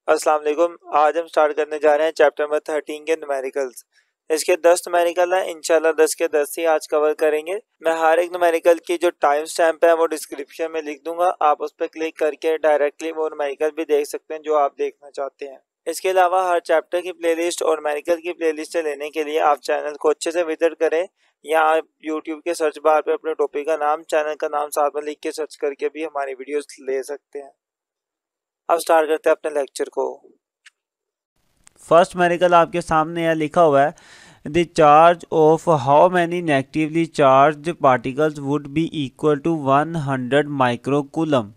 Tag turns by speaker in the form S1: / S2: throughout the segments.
S1: अस्सलाम वालेकुम। आज हम स्टार्ट करने जा रहे हैं चैप्टर नंबर 13 के न्यूमेरिकल्स। इसके 10 न्यूमेरिकल हैं, इंशाल्लाह 10 के 10 ही आज कवर करेंगे। मैं हर एक न्यूमेरिकल की जो टाइम स्टैम्प है वो डिस्क्रिप्शन में लिख दूंगा, आप उस पर क्लिक करके डायरेक्टली वो न्यूमेरिकल भी देख सकते हैं जो आप देखना चाहते हैं। इसके अलावा हर चैप्टर की प्लेलिस्ट और न्यूमेरिकल की प्लेलिस्ट लेने के लिए आप चैनल को अच्छे से विजिट करें, या आप यूट्यूब के सर्च बार पे अपने टॉपिक का नाम, चैनल का नाम साथ में लिख के सर्च करके भी हमारी वीडियोस ले सकते हैं। अब स्टार्ट करते हैं अपने लेक्चर को। फर्स्ट न्यूमेरिकल आपके सामने है, लिखा हुआ है the charge of how many negatively charge particles would be equal to 100 microcoulomb.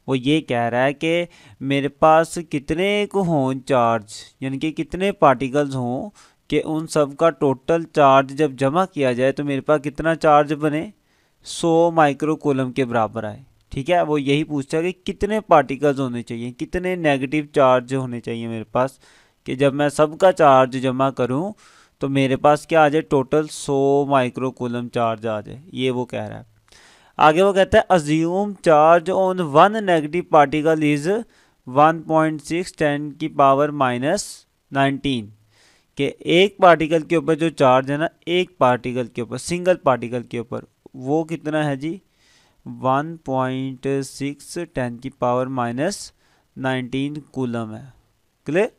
S1: वो ये कह रहा है कि मेरे पास कितने को हों चार्ज, यानी कि कितने पार्टिकल्स हों कि उन सब का टोटल चार्ज जब जमा किया जाए तो मेरे पास कितना चार्ज बने, 100 माइक्रोकूलम के बराबर आए। ठीक है, वो यही पूछता है कि कितने पार्टिकल्स होने चाहिए, कितने नेगेटिव चार्ज होने चाहिए मेरे पास कि जब मैं सबका चार्ज जमा करूं तो मेरे पास क्या आ जाए, टोटल 100 माइक्रोकूलम चार्ज आ जाए। ये वो कह रहा है। आगे वो कहता है assume charge on one negative particle is 1.6 10⁻⁻⁹ के एक पार्टिकल के ऊपर जो चार्ज है ना, एक पार्टिकल के ऊपर, सिंगल पार्टिकल के ऊपर, वो कितना है जी, 1.6 10⁻⁻⁹ कूलम है। क्लियर?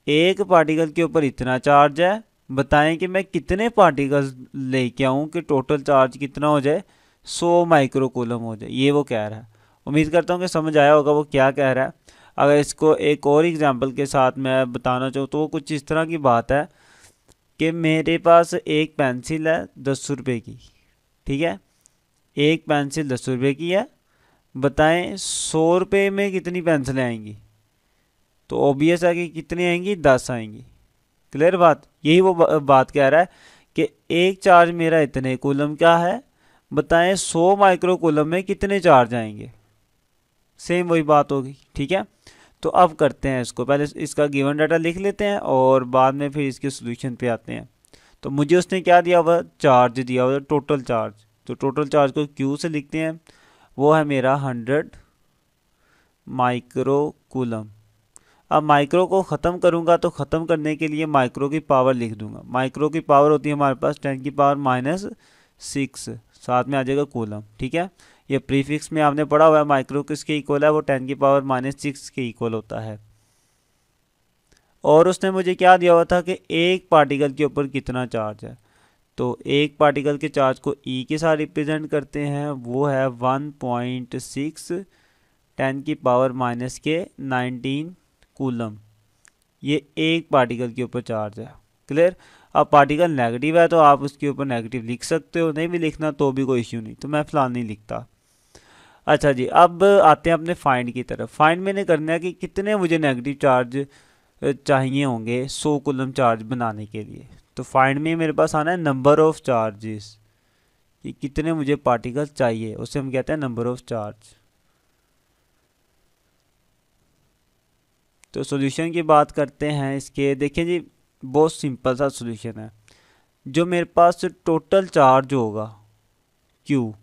S1: एक पार्टिकल के ऊपर इतना चार्ज है, बताएं कि मैं कितने पार्टिकल्स लेके आऊं कि टोटल चार्ज कितना हो जाए, 100 माइक्रोकूलम हो जाए। ये वो कह रहा है। उम्मीद करता हूं कि समझ आया होगा वो क्या कह रहा है। अगर इसको एक और एग्जांपल के साथ मैं बताना चाहूँ तो वो कुछ इस तरह की बात है कि मेरे पास एक पेंसिल है 10 रुपये की। ठीक है, एक पेंसिल 10 रुपये की है, बताएं 100 रुपये में कितनी पेंसिलें आएंगी, तो ऑब्वियस है कि कितनी आएंगी, 10 आएंगी। क्लियर बात? यही वो बात कह रहा है कि एक चार्ज मेरा इतने कूलम का है, बताएं 100 माइक्रो कूलम में कितने चार्ज आएंगे। सेम वही बात होगी। ठीक है, तो अब करते हैं इसको, पहले इसका गिवन डाटा लिख लेते हैं और बाद में फिर इसके सोल्यूशन पे आते हैं। तो मुझे उसने क्या दिया हुआ, चार्ज दिया हुआ, टोटल चार्ज। तो टोटल चार्ज को क्यू से लिखते हैं, वो है मेरा 100 माइक्रो कूलम। अब माइक्रो को ख़त्म करूंगा तो ख़त्म करने के लिए माइक्रो की पावर लिख दूंगा। माइक्रो की पावर होती है हमारे पास 10⁻⁻⁶, साथ में आ जाएगा कूलम। ठीक है, ये प्रीफिक्स में आपने पढ़ा हुआ है, माइक्रो किसके इक्वल है, वो 10⁻⁻6 के इक्वल होता है। और उसने मुझे क्या दिया हुआ था कि एक पार्टिकल के ऊपर कितना चार्ज है, तो एक पार्टिकल के चार्ज को ई के साथ रिप्रेजेंट करते हैं, वो है 1.6 10⁻⁻⁹ कूलम। ये एक पार्टिकल के ऊपर चार्ज है। क्लियर? अब पार्टिकल नेगेटिव है तो आप उसके ऊपर नेगेटिव लिख सकते हो, नहीं भी लिखना तो भी कोई इश्यू नहीं, तो मैं फिलहाल नहीं लिखता। अच्छा जी, अब आते हैं अपने फाइंड की तरफ। फाइंड मैंने करना है कि कितने मुझे नेगेटिव चार्ज चाहिए होंगे 100 कूलम चार्ज बनाने के लिए। तो फाइंड में मेरे पास आना है नंबर ऑफ चार्जेस, कि कितने मुझे पार्टिकल चाहिए, उसे हम कहते हैं नंबर ऑफ चार्ज। तो सॉल्यूशन की बात करते हैं इसके। देखिए जी, बहुत सिंपल सा सॉल्यूशन है। जो मेरे पास टोटल चार्ज होगा Q,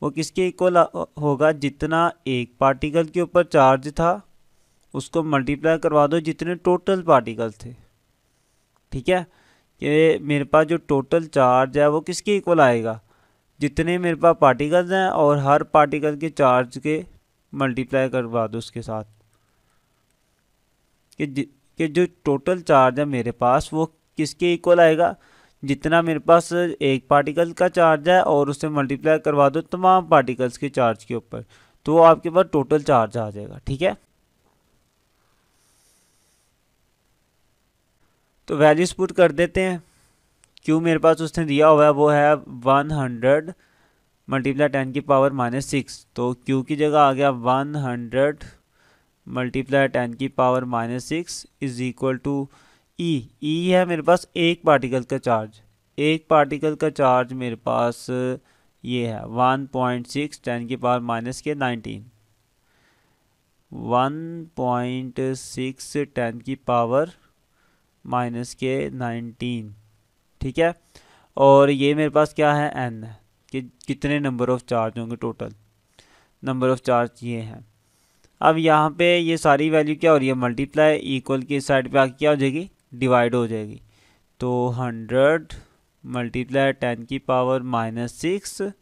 S1: वो किसके इक्वल होगा, जितना एक पार्टिकल के ऊपर चार्ज था उसको मल्टीप्लाई करवा दो जितने टोटल पार्टिकल थे। ठीक है, कि मेरे पास जो टोटल चार्ज है वो किसके इक्वल आएगा, जितने मेरे पास पार्टिकल्स हैं और हर पार्टिकल के चार्ज के मल्टीप्लाई करवा दो उसके साथ, कि जो टोटल चार्ज है मेरे पास वो किसके इक्वल आएगा, जितना मेरे पास एक पार्टिकल का चार्ज है और उससे मल्टीप्लाई करवा दो तमाम पार्टिकल्स के चार्ज के ऊपर, तो वो आपके पास टोटल चार्ज आ जाएगा। ठीक है, तो वैल्यूज पुट कर देते हैं। क्यों मेरे पास उसने दिया हुआ है वो है 100 मल्टीप्लाई 10⁻⁻⁶, तो क्यू की जगह आ गया 100 मल्टीप्लाई 10⁻⁻⁶ इज इक्वल टू ई। ई है मेरे पास एक पार्टिकल का चार्ज। एक पार्टिकल का चार्ज मेरे पास ये है 1.6 10⁻⁻⁹ 1.6 10⁻⁻⁹। ठीक है, और ये मेरे पास क्या है, एन है, कि कितने नंबर ऑफ चार्ज होंगे टोटल। नंबर ऑफ चार्ज ये हैं। अब यहाँ पे ये सारी वैल्यू क्या हो रही है, मल्टीप्लाई, इक्वल की साइड पे आके क्या हो जाएगी, डिवाइड हो जाएगी। तो 100 मल्टीप्लाई 10 की पावर -6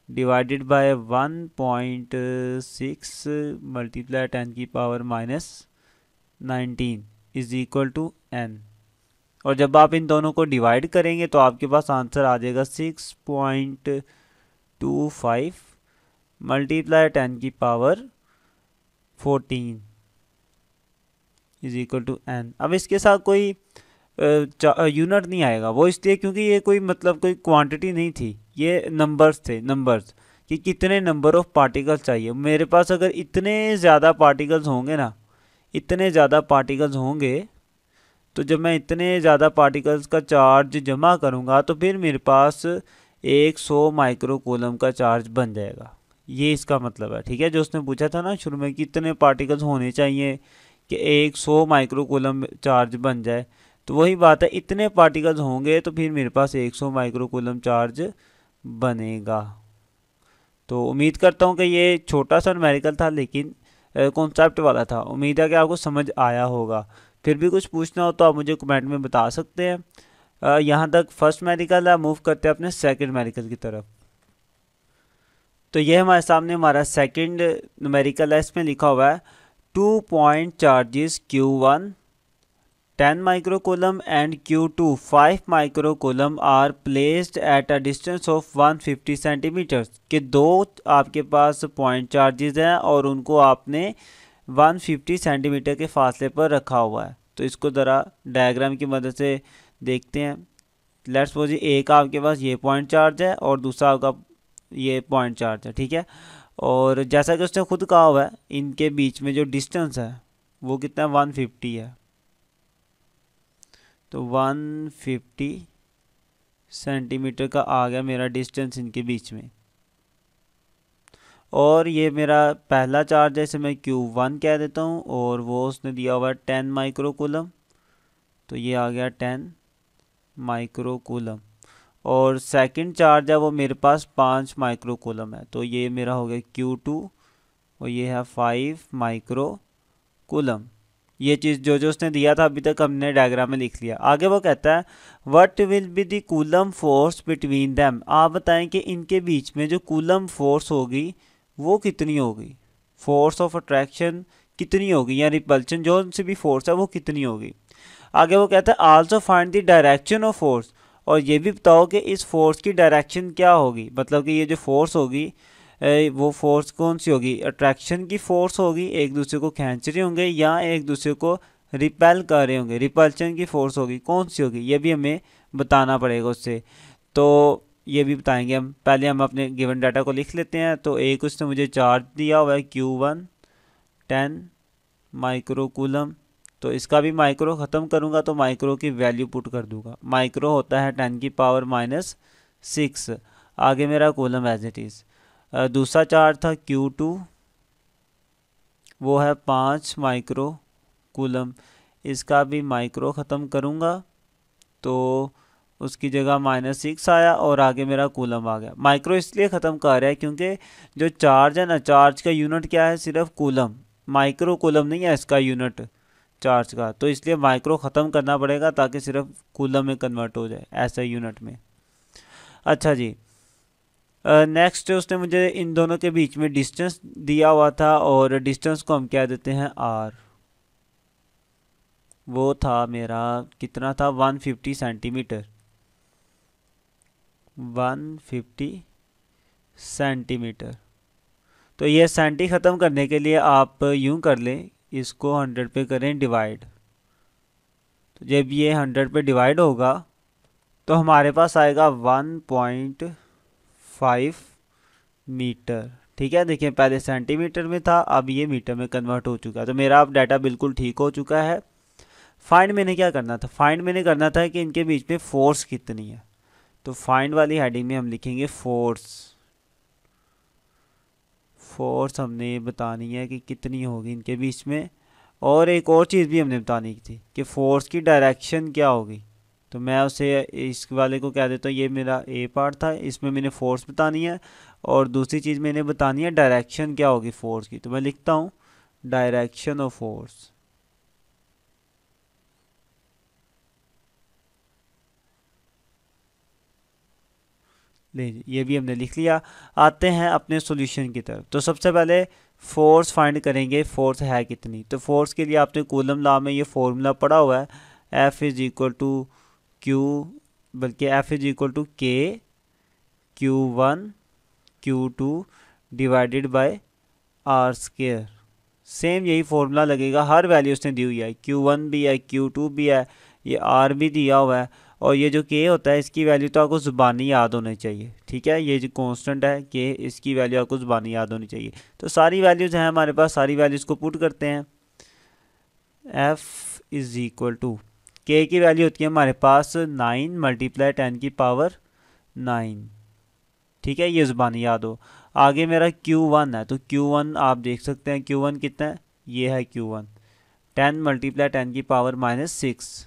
S1: डिवाइडेड बाय 1.6 मल्टीप्लाई 10 की power -19 is equal to n। और जब आप इन दोनों को डिवाइड करेंगे तो आपके पास आंसर आ जाएगा 6.25 मल्टीप्लाई 10 की power 14 is equal to n। अब इसके साथ कोई यूनिट नहीं आएगा, वो इसलिए क्योंकि ये कोई मतलब कोई क्वांटिटी नहीं थी, ये नंबर्स थे, नंबर्स कि कितने नंबर ऑफ पार्टिकल्स चाहिए मेरे पास। अगर इतने ज़्यादा पार्टिकल्स होंगे ना, इतने ज़्यादा पार्टिकल्स होंगे, तो जब मैं इतने ज़्यादा पार्टिकल्स का चार्ज जमा करूँगा तो फिर मेरे पास 100 माइक्रोकूलम का चार्ज बन जाएगा। ये इसका मतलब है, ठीक है। जो उसने पूछा था ना शुरू में कितने पार्टिकल्स होने चाहिए कि 100 माइक्रोकूलम चार्ज बन जाए, तो वही बात है, इतने पार्टिकल्स होंगे तो फिर मेरे पास 100 माइक्रोकूलम चार्ज बनेगा। तो उम्मीद करता हूँ कि ये छोटा सा न्यूमेरिकल था लेकिन कॉन्सेप्ट वाला था। उम्मीद है कि आपको समझ आया होगा। फिर भी कुछ पूछना हो तो आप मुझे कमेंट में बता सकते हैं। यहाँ तक फर्स्ट न्यूमेरिकल है, मूव करते हैं अपने सेकंड न्यूमेरिकल की तरफ। तो ये हमारे सामने हमारा सेकंड न्यूमेरिकल है, इसमें लिखा हुआ है 2 point charges Q1 10 microcoulomb and Q2 5 microcoulomb are placed at a distance of 150 centimeters। के दो आपके पास पॉइंट चार्जेस हैं और उनको आपने 150 सेंटीमीटर के फासले पर रखा हुआ है। तो इसको ज़रा डायग्राम की मदद से देखते हैं। लेट्स सपोज एक आपके पास ये पॉइंट चार्ज है और दूसरा आपका ये पॉइंट चार्ज है, ठीक है। और जैसा कि उसने खुद कहा हुआ है, इनके बीच में जो डिस्टेंस है वो कितना है, 150 है। तो 150 सेंटीमीटर का आ गया मेरा डिस्टेंस इनके बीच में। और ये मेरा पहला चार्ज है, इसे मैं Q1 कह देता हूँ, और वो उसने दिया हुआ है 10 माइक्रोकूलम। तो ये आ गया 10 माइक्रोकूलम। और सेकंड चार्ज है वो मेरे पास 5 माइक्रोकूलम है, तो ये मेरा हो गया Q2 और ये है 5 माइक्रोकूलम। ये चीज़ जो जो उसने दिया था अभी तक हमने डायग्राम में लिख लिया। आगे वो कहता है what will be the coulomb force between them. आप बताएं कि इनके बीच में जो कूलम फोर्स होगी वो कितनी होगी, फोर्स ऑफ अट्रैक्शन कितनी होगी, या रिपल्शन जो उनसे भी फोर्स है वो कितनी होगी। आगे वो कहता है also find the direction of force. और ये भी बताओ कि इस फोर्स की डायरेक्शन क्या होगी, मतलब कि ये जो फोर्स होगी वो फोर्स कौन सी होगी, अट्रैक्शन की फोर्स होगी, एक दूसरे को खींच रहे होंगे, या एक दूसरे को रिपेल कर रहे होंगे, रिपल्शन की फोर्स होगी, कौन सी होगी, ये भी हमें बताना पड़ेगा उससे। तो ये भी बताएंगे हम। पहले हम अपने गिवन डाटा को लिख लेते हैं। तो एक उसने मुझे चार्ज दिया हुआ है Q1 10 माइक्रोकूलम। तो इसका भी माइक्रो ख़त्म करूँगा तो माइक्रो की वैल्यू पुट कर दूंगा। माइक्रो होता है 10 की पावर -6। आगे मेरा कूलम एज इट इज़। दूसरा चार्ज था Q2, वो है 5 माइक्रो कूलम। इसका भी माइक्रो ख़त्म करूँगा तो उसकी जगह -6 आया और आगे मेरा कूलम आ गया। माइक्रो इसलिए ख़त्म कर रहा है क्योंकि जो चार्ज है ना, चार्ज का यूनिट क्या है, सिर्फ कूलम, माइक्रो कूलम नहीं है इसका यूनिट चार्ज का। तो इसलिए माइक्रो ख़त्म करना पड़ेगा ताकि सिर्फ कूलम में कन्वर्ट हो जाए ऐसा यूनिट में। अच्छा जी, नेक्स्ट उसने मुझे इन दोनों के बीच में डिस्टेंस दिया हुआ था और डिस्टेंस को हम क्या देते हैं R। वो था मेरा कितना था, 150 सेंटीमीटर, 150 सेंटीमीटर। तो ये सेंटी ख़त्म करने के लिए आप यूं कर लें, इसको 100 पे करें डिवाइड। तो जब ये 100 पे डिवाइड होगा तो हमारे पास आएगा 1.5 मीटर। ठीक है, देखिए पहले सेंटीमीटर में था, अब ये मीटर में कन्वर्ट हो चुका है। तो मेरा अब डाटा बिल्कुल ठीक हो चुका है। फाइंड मैंने क्या करना था, फाइंड मैंने करना था कि इनके बीच में फोर्स कितनी है। तो फाइंड वाली हेडिंग में हम लिखेंगे फोर्स। फोर्स हमने बतानी है कि कितनी होगी इनके बीच में। और एक और चीज़ भी हमने बतानी थी कि फोर्स की डायरेक्शन क्या होगी। तो मैं उसे इस वाले को कह देता हूँ, ये मेरा ए पार्ट था, इसमें मैंने फोर्स बतानी है और दूसरी चीज़ मैंने बतानी है डायरेक्शन क्या होगी फोर्स की। तो मैं लिखता हूँ डायरेक्शन ऑफ फोर्स। ये भी हमने लिख लिया। आते हैं अपने सॉल्यूशन की तरफ। तो सबसे पहले फोर्स फाइंड करेंगे, फोर्स है कितनी। तो फोर्स के लिए आपने कूलम लॉ में ये फॉर्मूला पढ़ा हुआ है, F is equal to Q, बल्कि F is equal to k Q1 Q2 divided by r square. Same यही फॉर्मूला लगेगा, हर वैल्यू उसने दी हुई है, Q1 भी है, Q2 भी है, ये R भी दिया हुआ है। और ये जो K होता है इसकी वैल्यू तो आपको ज़ुबानी याद होनी चाहिए, ठीक है। ये जो कांस्टेंट है K, इसकी वैल्यू आपको ज़ुबानी याद होनी चाहिए। तो सारी वैल्यूज़ हैं हमारे पास, सारी वैल्यूज़ को पुट करते हैं। F is equal to K की वैल्यू होती है हमारे पास 9 मल्टीप्लाई 10 की पावर 9, ठीक है, ये ज़ुबानी याद हो। आगे मेरा Q1 है, तो Q1 आप देख सकते हैं Q1 कितना है, ये है Q1, 10 मल्टीप्लाई 10 की पावर -6।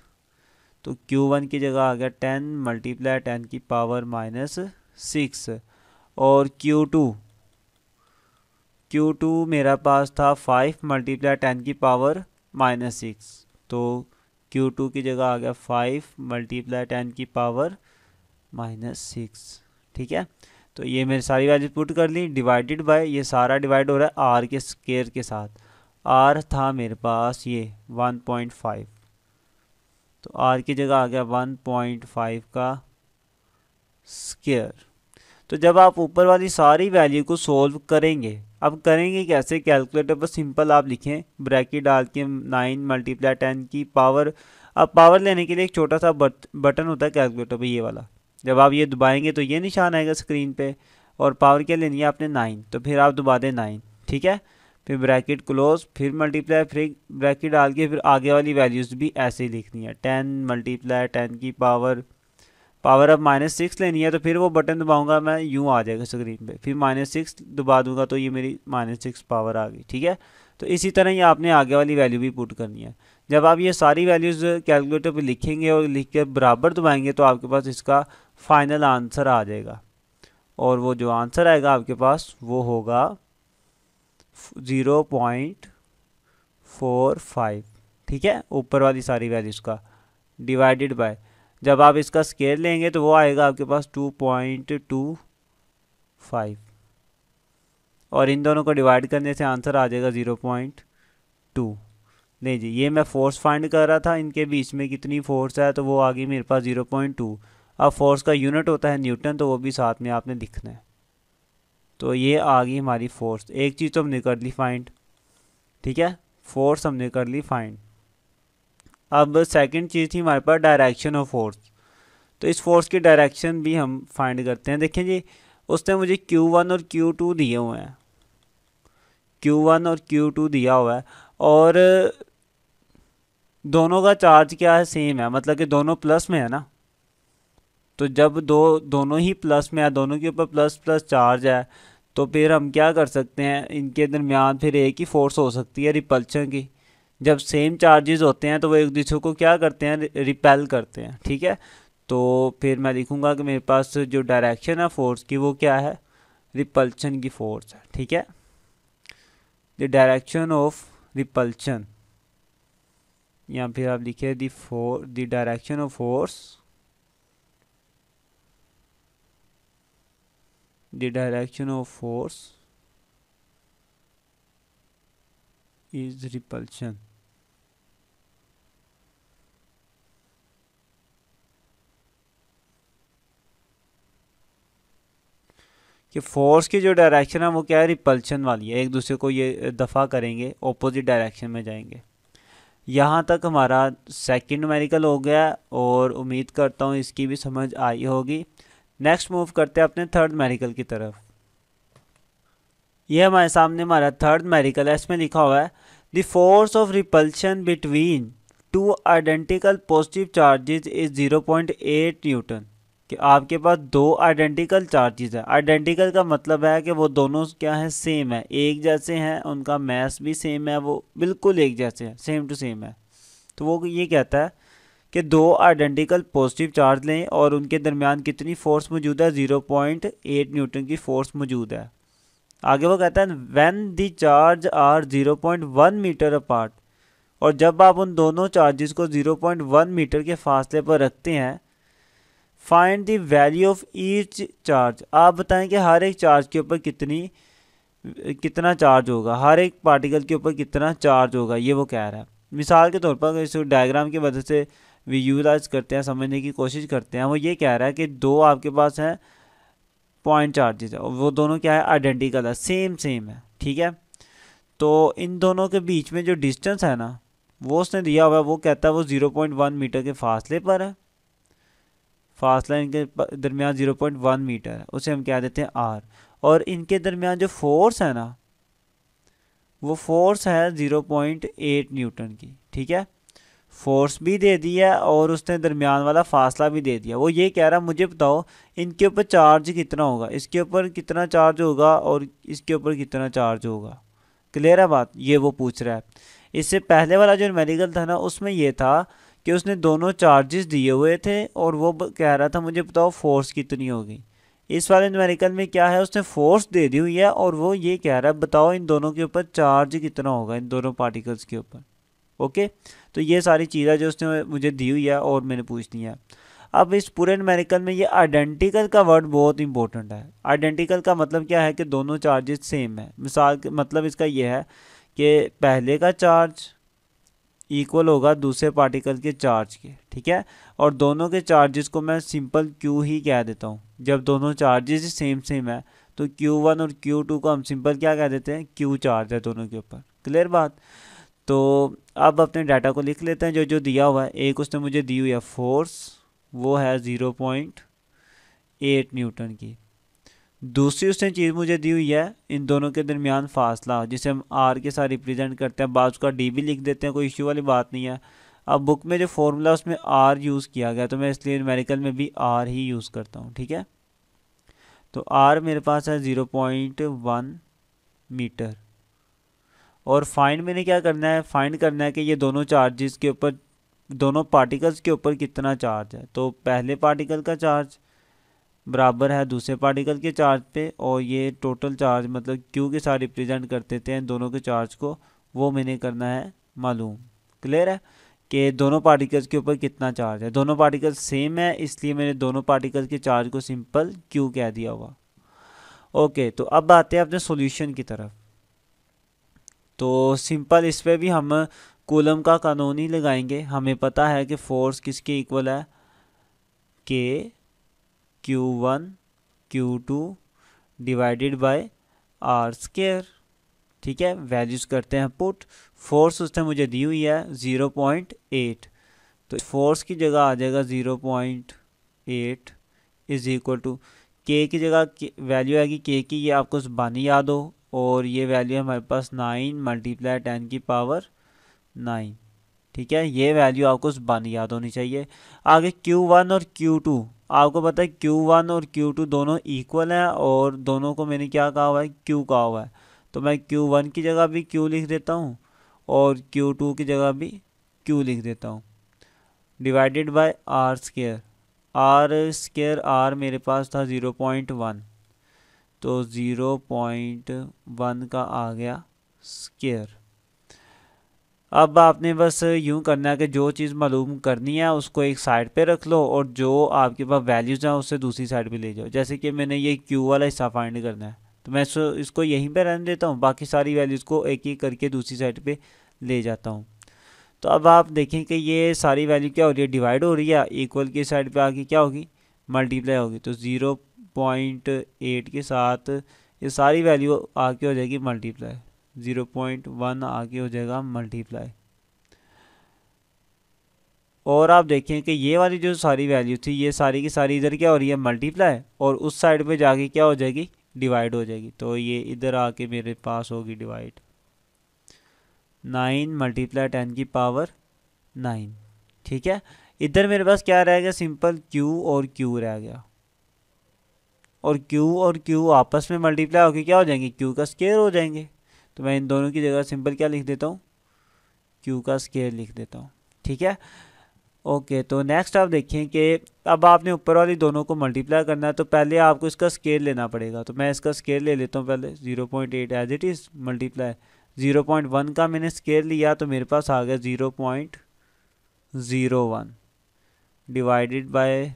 S1: तो Q1 की जगह आ गया 10 मल्टीप्लाई 10 की पावर -6। और Q2 मेरा पास था 5 मल्टीप्लाई 10 की पावर -6। तो Q2 की जगह आ गया 5 मल्टीप्लाई 10 की पावर -6, ठीक है। तो ये मैंने सारी वैल्यू पुट कर ली, डिवाइडेड बाय, ये सारा डिवाइड हो रहा है आर के स्क्वायर के साथ। आर था मेरे पास ये 1.5, तो आर की जगह आ गया 1.5 का स्क्वायर। तो जब आप ऊपर वाली सारी वैल्यू को सोल्व करेंगे, अब करेंगे कैसे, कैलकुलेटर पर सिंपल आप लिखें, ब्रैकेट डाल के 9 मल्टीप्लाई 10 की पावर। अब पावर लेने के लिए एक छोटा सा बटन होता है कैलकुलेटर पे, ये वाला, जब आप ये दबाएंगे तो ये निशान आएगा स्क्रीन पे, और पावर क्या लेनी है आपने 9, तो फिर आप दबा दें 9, ठीक है। फिर ब्रैकेट क्लोज, फिर मल्टीप्लाई, फिर ब्रैकेट डाल के फिर आगे वाली वैल्यूज़ भी ऐसे ही लिखनी है। 10 मल्टीप्लाई 10 की पावर अब -6 लेनी है, तो फिर वो बटन दबाऊंगा मैं, यूँ आ जाएगा स्क्रीन पे, फिर -6 दबा दूंगा तो ये मेरी -6 पावर आ गई, ठीक है। तो इसी तरह ही आपने आगे वाली वैल्यू भी पुट करनी है। जब आप ये सारी वैल्यूज़ कैलकुलेटर पे लिखेंगे और लिख के बराबर दबाएंगे तो आपके पास इसका फाइनल आंसर आ जाएगा, और वो जो आंसर आएगा आपके पास वो होगा 0.45, ठीक है, ऊपर वाली सारी वैल्यूज़ का, डिवाइडेड बाय, जब आप इसका स्केयर लेंगे तो वो आएगा आपके पास 2.25, और इन दोनों को डिवाइड करने से आंसर आ जाएगा 0.2। नहीं जी, ये मैं फोर्स फाइंड कर रहा था, इनके बीच में कितनी फोर्स है, तो वो आ गई मेरे पास 0.2। अब फोर्स का यूनिट होता है न्यूटन, तो वो भी साथ में आपने लिखना है। तो ये आ गई हमारी फोर्स। एक चीज़ तो हमने कर ली फाइंड, ठीक है, फोर्स हमने कर ली फाइंड। अब सेकंड चीज़ थी हमारे पास डायरेक्शन ऑफ फोर्स। तो इस फोर्स की डायरेक्शन भी हम फाइंड करते हैं। देखें जी, उसने मुझे Q1 और Q2 दिए हुए हैं, Q1 और Q2 दिया हुआ है, और दोनों का चार्ज क्या है, सेम है, मतलब कि दोनों प्लस में है ना। तो जब दोनों ही प्लस में है, दोनों के ऊपर प्लस प्लस चार्ज है, तो फिर हम क्या कर सकते हैं, इनके दरमियान फिर एक ही फोर्स हो सकती है, रिपल्शन की। जब सेम चार्जेस होते हैं तो वो एक दूसरे को क्या करते हैं, रिपेल करते हैं, ठीक है। तो फिर मैं लिखूंगा कि मेरे पास जो डायरेक्शन है फोर्स की वो क्या है, रिपल्शन की फोर्स है, ठीक है। द डायरेक्शन ऑफ रिपल्शन, या फिर आप लिखिए the direction of force, the direction of force is repulsion. कि फोर्स की जो डायरेक्शन है वो क्या है, रिपल्शन वाली है, एक दूसरे को ये दफ़ा करेंगे, ऑपोजिट डायरेक्शन में जाएंगे। यहाँ तक हमारा सेकंड न्यूमेरिकल हो गया, और उम्मीद करता हूँ इसकी भी समझ आई होगी। नेक्स्ट मूव करते हैं अपने थर्ड न्यूमेरिकल की तरफ। ये हमारे सामने हमारा थर्ड न्यूमेरिकल है, इसमें लिखा हुआ है the force of repulsion between two identical positive charges is 0.8 Newton. कि आपके पास दो आइडेंटिकल चार्जेस है। आइडेंटिकल का मतलब है कि वो दोनों क्या है, सेम है, एक जैसे हैं, उनका मैस भी सेम है, वो बिल्कुल एक जैसे हैं, सेम टू सेम है। तो वो ये कहता है कि दो आइडेंटिकल पॉजिटिव चार्ज लें और उनके दरमियान कितनी फोर्स मौजूद है, 0.8 न्यूटन की फोर्स मौजूद है। आगे वो कहता है when the charge are 0.1 metre apart, और जब आप उन दोनों चार्जेस को 0.1 मीटर के फासले पर रखते हैं, find the value of each charge, आप बताएं कि हर एक चार्ज के ऊपर कितना चार्ज होगा, हर एक पार्टिकल के ऊपर कितना चार्ज होगा, ये वो कह रहा है। मिसाल के तौर पर इस डायग्राम की मदद से विजुअलाइज करते हैं, समझने की कोशिश करते हैं। वो ये कह रहा है कि दो आपके पास हैं पॉइंट चार्जेस है और वो दोनों क्या है, आइडेंटिकल है, सेम है, ठीक है। तो इन दोनों के बीच में जो डिस्टेंस है ना, वो उसने दिया हुआ है, वो कहता है वो 0.1 मीटर के फासले पर है, फासला इनके दरमियान 0.1 मीटर है, उसे हम कह देते हैं आर। और इनके दरमियान जो फोर्स है ना, वो फोर्स है 0.8 न्यूटन की, ठीक है। फोर्स भी दे दिया और उसने दरमियान वाला फासला भी दे दिया। वो ये कह रहा है मुझे बताओ इनके ऊपर चार्ज कितना होगा, इसके ऊपर कितना चार्ज होगा और इसके ऊपर कितना चार्ज होगा। क्लियर है बात, ये वो पूछ रहा है। इससे पहले वाला जो न्यूमेरिकल था ना, उसमें ये था कि उसने दोनों चार्जेस दिए हुए थे और वो कह रहा था मुझे बताओ फोर्स कितनी होगी। इस वाले न्यूमेरिकल में क्या है, उसने फोर्स दे दी हुई है और वो ये कह रहा है बताओ इन दोनों के ऊपर चार्ज कितना होगा, इन दोनों पार्टिकल्स के ऊपर। ओके, तो ये सारी चीज़ें जो उसने मुझे दी हुई है और मैंने पूछ ली है। अब इस पूरे न्यूमेरिकल में ये आइडेंटिकल का वर्ड बहुत इंपॉर्टेंट है। आइडेंटिकल का मतलब क्या है कि दोनों चार्जेस सेम है। मिसाल मतलब इसका ये है कि पहले का चार्ज इक्वल होगा दूसरे पार्टिकल के चार्ज के, ठीक है। और दोनों के चार्जेस को मैं सिंपल क्यू ही कह देता हूँ। जब दोनों चार्जेस सेम है तो Q1 और Q2 को हम सिंपल क्या कह देते हैं, Q चार्ज है दोनों के ऊपर। क्लियर बात। तो अब अपने डाटा को लिख लेते हैं जो जो दिया हुआ है। एक उसने मुझे दी हुई है फोर्स, वो है 0.8 न्यूटन की। दूसरी उसने चीज़ मुझे दी हुई है इन दोनों के दरमियान फासला, जिसे हम आर के साथ रिप्रेजेंट करते हैं, बाद उसका डी भी लिख देते हैं, कोई इश्यू वाली बात नहीं है। अब बुक में जो फॉर्मूला उसमें आर यूज़ किया गया तो मैं इसलिए न्यूमेरिकल में भी आर ही यूज़ करता हूँ, ठीक है। तो आर मेरे पास है 0.1 मीटर। और फाइंड मैंने क्या करना है, फाइंड करना है कि ये दोनों चार्जेस के ऊपर, दोनों पार्टिकल्स के ऊपर कितना चार्ज है। तो पहले पार्टिकल का चार्ज बराबर है दूसरे पार्टिकल के चार्ज पे, और ये टोटल चार्ज मतलब क्यू के साथ रिप्रेजेंट कर देते हैं दोनों के चार्ज को, वो मैंने करना है मालूम। क्लियर है कि दोनों पार्टिकल्स के ऊपर कितना चार्ज है। दोनों पार्टिकल सेम है इसलिए मैंने दोनों पार्टिकल्स के चार्ज को सिंपल क्यू कह दिया हुआ। ओके, तो अब आते हैं अपने सॉल्यूशन की तरफ। तो सिंपल इस पर भी हम कूलम का कानून ही लगाएंगे। हमें पता है कि फोर्स किसके इक्वल है, के Q1 Q2 divided by r square, ठीक है। वैल्यूज करते हैं पुट। फोर्स उसने मुझे दी हुई है 0.8, तो फोर्स की जगह आ जाएगा 0.8 इज इक्वल टू के की जगह वैल्यू आएगी के की, ये आपको ज़बानी याद हो, और ये वैल्यू हमारे पास 9 मल्टीप्लाई 10 की पावर 9, ठीक है। ये वैल्यू आपको ज़बानी याद होनी चाहिए। आगे Q1 और Q2, आपको पता है Q1 और Q2 दोनों इक्वल हैं और दोनों को मैंने क्या कहा हुआ है, Q कहा हुआ है। तो मैं Q1 की जगह भी Q लिख देता हूँ और Q2 की जगह भी Q लिख देता हूँ, divided by r square. R square r मेरे पास था 0.1, तो 0.1 का आ गया स्क्वायर। अब आपने बस यूं करना है कि जो चीज़ मालूम करनी है उसको एक साइड पे रख लो और जो आपके पास वैल्यूज़ हैं उससे दूसरी साइड पे ले जाओ। जैसे कि मैंने ये क्यू वाला हिस्सा फाइंड करना है तो मैं इसको यहीं पे रहने देता हूँ, बाकी सारी वैल्यूज़ को एक एक करके दूसरी साइड पे ले जाता हूँ। तो अब आप देखें कि ये सारी वैल्यू क्या हो रही है, डिवाइड हो रही है, इक्वल की साइड पर आके क्या होगी, मल्टीप्लाई होगी। तो 0.8 के साथ ये सारी वैल्यू आके हो जाएगी मल्टीप्लाई, 0.1 आगे हो जाएगा मल्टीप्लाई। और आप देखें कि ये वाली जो सारी वैल्यू थी ये सारी की सारी इधर क्या हो रही है, मल्टीप्लाई, और उस साइड पे जाके क्या हो जाएगी, डिवाइड हो जाएगी। तो ये इधर आके मेरे पास होगी डिवाइड, 9 मल्टीप्लाई 10 की पावर 9, ठीक है। इधर मेरे पास क्या रह गया, सिंपल Q और Q रह गया, और Q आपस में मल्टीप्लाई होकर क्या हो जाएंगे, Q का स्क्वायर हो जाएंगे। तो मैं इन दोनों की जगह सिंपल क्या लिख देता हूँ, Q का स्क्वायर लिख देता हूँ, ठीक है। ओके, तो नेक्स्ट आप देखें कि अब आपने ऊपर वाली दोनों को मल्टीप्लाई करना है, तो पहले आपको इसका स्केल लेना पड़ेगा। तो मैं इसका स्केल ले लेता हूँ पहले 0.8 एज इट इज़ मल्टीप्लाई 0.1 का मैंने स्केल लिया, तो मेरे पास आ गया 0.01 डिवाइडेड बाय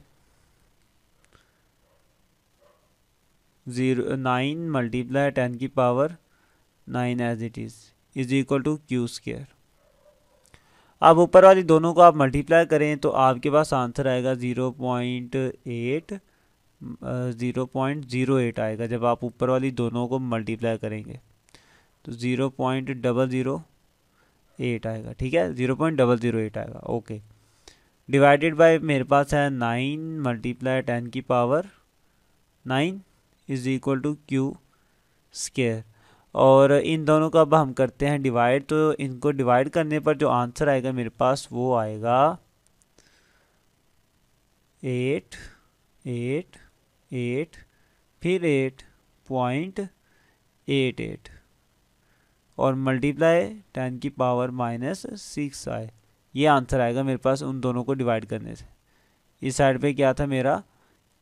S1: 9 मल्टीप्लाई 10 की power 9 as it is equal to q square. अब ऊपर वाली दोनों को आप मल्टीप्लाई करें तो आपके पास आंसर आएगा 0.08 आएगा जब आप ऊपर वाली दोनों को मल्टीप्लाई करेंगे, तो 0.008 आएगा। ठीक है, 0.008 आएगा। ओके, डिवाइडेड बाय मेरे पास है 9 मल्टीप्लाई 10 की power 9 is equal to q square. और इन दोनों का अब हम करते हैं डिवाइड, तो इनको डिवाइड करने पर जो आंसर आएगा मेरे पास वो आएगा 8 8 8 फिर 8.88 और मल्टीप्लाई 10 की पावर -6 आए। ये आंसर आएगा मेरे पास उन दोनों को डिवाइड करने से। इस साइड पे क्या था मेरा,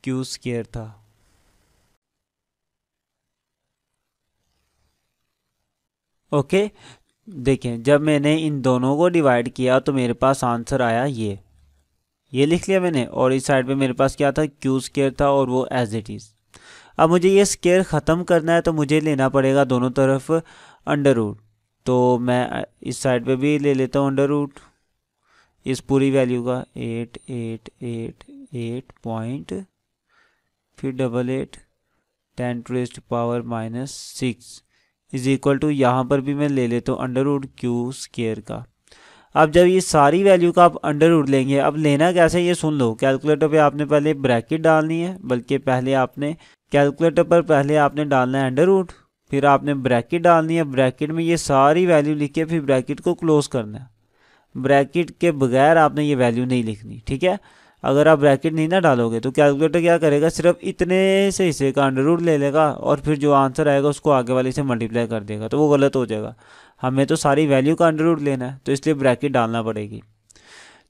S1: क्यू स्केयर था। ओके, देखें जब मैंने इन दोनों को डिवाइड किया तो मेरे पास आंसर आया ये लिख लिया मैंने, और इस साइड पे मेरे पास क्या था, क्यू स्केयर था और वो एज इट इज़। अब मुझे ये स्केयर ख़त्म करना है तो मुझे लेना पड़ेगा दोनों तरफ अंडर रूट। तो मैं इस साइड पे भी ले लेता हूँ अंडर रूट इस पूरी वैल्यू का 8888 पॉइंट फिर 88 10⁻⁻⁶ इज इक्वल टू, यहाँ पर भी मैं ले लेता हूँ अंडर रूट क्यू स्केयर का। अब जब ये सारी वैल्यू का आप अंडर रूट लेंगे, अब लेना कैसे ये सुन लो। कैलकुलेटर पे आपने पहले ब्रैकेट डालनी है, बल्कि पहले आपने कैलकुलेटर पर पहले आपने डालना है अंडर रूट, फिर आपने ब्रैकेट डालनी है, ब्रैकेट में ये सारी वैल्यू लिख के फिर ब्रैकेट को क्लोज करना है। ब्रैकेट के बगैर आपने ये वैल्यू नहीं लिखनी, ठीक है। अगर आप ब्रैकेट नहीं ना डालोगे तो कैलकुलेटर क्या करेगा, सिर्फ इतने से हिस्से का अंडर रूट ले लेगा और फिर जो आंसर आएगा उसको आगे वाले से मल्टीप्लाई कर देगा, तो वो गलत हो जाएगा। हमें तो सारी वैल्यू का अंडर रूट लेना है, तो इसलिए ब्रैकेट डालना पड़ेगी।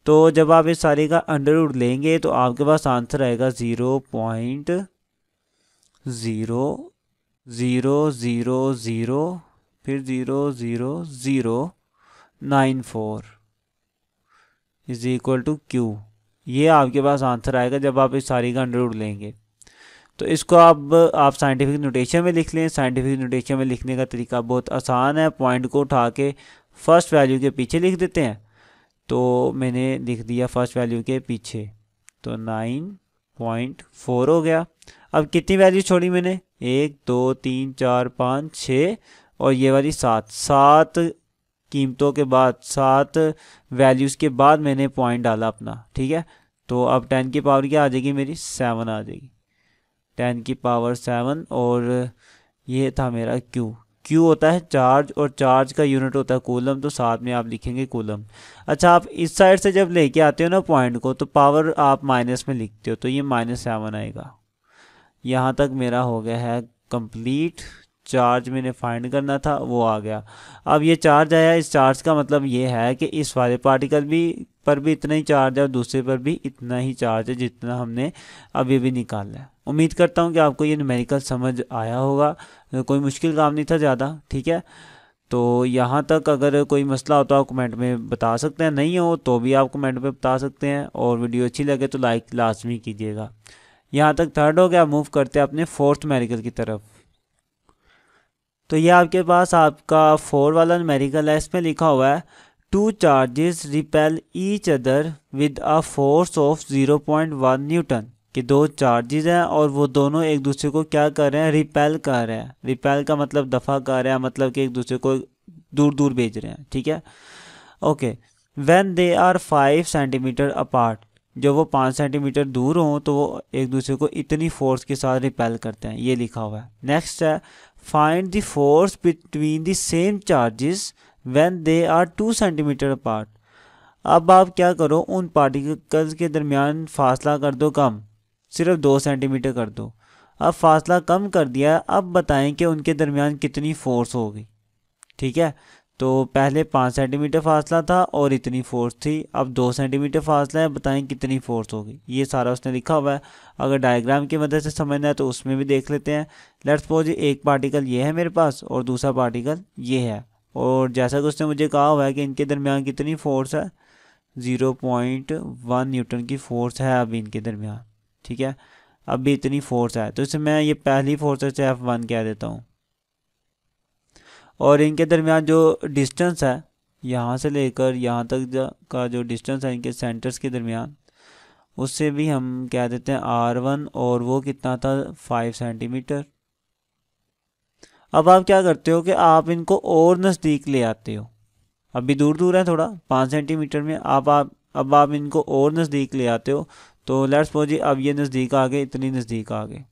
S1: तो जब आप इस सारी का अंडर रूट लेंगे तो आपके पास आंसर आएगा 0.00000 फिर 00094 इज इक्वल टू क्यू। ये आपके पास आंसर आएगा जब आप इस सारी का अंडर रूट लेंगे। तो इसको आप साइंटिफिक नोटेशन में लिख लें। साइंटिफिक नोटेशन में लिखने का तरीका बहुत आसान है, पॉइंट को उठा के फर्स्ट वैल्यू के पीछे लिख देते हैं। तो मैंने लिख दिया फर्स्ट वैल्यू के पीछे, तो 9.4 हो गया। अब कितनी वैल्यू छोड़ी मैंने, 1 2 3 4 5 6 और ये वाली 7 कीमतों के बाद 7 वैल्यूज़ के बाद मैंने पॉइंट डाला अपना, ठीक है। तो अब 10 की पावर क्या आ जाएगी मेरी, 7 आ जाएगी, 10 की पावर 7। और ये था मेरा क्यू। क्यू होता है चार्ज और चार्ज का यूनिट होता है कूलम, तो साथ में आप लिखेंगे कूलम। अच्छा, आप इस साइड से जब लेके आते हो ना पॉइंट को, तो पावर आप माइनस में लिखते हो, तो ये -7 आएगा। यहाँ तक मेरा हो गया है कंप्लीट। चार्ज मैंने फाइंड करना था, वो आ गया। अब ये चार्ज आया, इस चार्ज का मतलब ये है कि इस वाले पार्टिकल पर भी इतना ही चार्ज है और दूसरे पर भी इतना ही चार्ज है जितना हमने अभी भी निकाला है। उम्मीद करता हूँ कि आपको ये न्यूमेरिकल समझ आया होगा, कोई मुश्किल काम नहीं था ज़्यादा, ठीक है। तो यहाँ तक अगर कोई मसला हो तो आप कमेंट में बता सकते हैं, नहीं हो तो भी आप कमेंट में बता सकते हैं। और वीडियो अच्छी लगे तो लाइक लाजमी कीजिएगा। यहाँ तक थर्ड हो गया, मूव करते हैं अपने फोर्थ न्यूमेरिकल की तरफ। तो ये आपके पास आपका 4 वाला न्यूमेरिकल है, इसमें लिखा हुआ है 2 charges repel each other with a force of 0.1 Newton. कि 2 चार्जेस हैं और वो दोनों एक दूसरे को क्या कर रहे हैं, रिपेल कर रहे हैं। रिपेल का मतलब दफ़ा कर रहे हैं, मतलब कि एक दूसरे को दूर दूर भेज रहे हैं, ठीक है। Okay, when they are 5 centimetre apart, जब वो 5 सेंटीमीटर दूर हों तो वो एक दूसरे को इतनी फोर्स के साथ रिपेल करते हैं, ये लिखा हुआ है। नेक्स्ट है find the force between the same charges when they are 2 centimetre apart. अब आप क्या करो, उन पार्टिकल्स के दरमियान फासला कर दो कम, सिर्फ 2 सेंटीमीटर कर दो। अब फासला कम कर दिया, अब बताएं कि उनके दरमियान कितनी फोर्स होगी, ठीक है। तो पहले 5 सेंटीमीटर फासला था और इतनी फोर्स थी, अब 2 सेंटीमीटर फासला है, बताएं कितनी फोर्स होगी। ये सारा उसने लिखा हुआ है। अगर डायग्राम की मदद से समझना है तो उसमें भी देख लेते हैं। लेट्स सपोज एक पार्टिकल ये है मेरे पास और दूसरा पार्टिकल ये है, और जैसा कि उसने मुझे कहा हुआ है कि इनके दरमियान कितनी फोर्स है, 0.1 न्यूटन की फोर्स है अभी इनके दरमियान। ठीक है, अभी इतनी फोर्स है, तो इसे मैं ये पहली फोर्स से F1 कह देता हूँ। और इनके दरमियान जो डिस्टेंस है यहाँ से लेकर यहाँ तक का जो डिस्टेंस है इनके सेंटर्स के दरमियान, उससे भी हम कह देते हैं R1, और वो कितना था 5 सेंटीमीटर। अब आप क्या करते हो कि आप इनको और नज़दीक ले आते हो, अभी दूर दूर है थोड़ा 5 सेंटीमीटर में, अब आप इनको और नज़दीक ले आते हो। तो लेट्स सपोज अब ये नज़दीक आ गए, इतनी नज़दीक आ गए।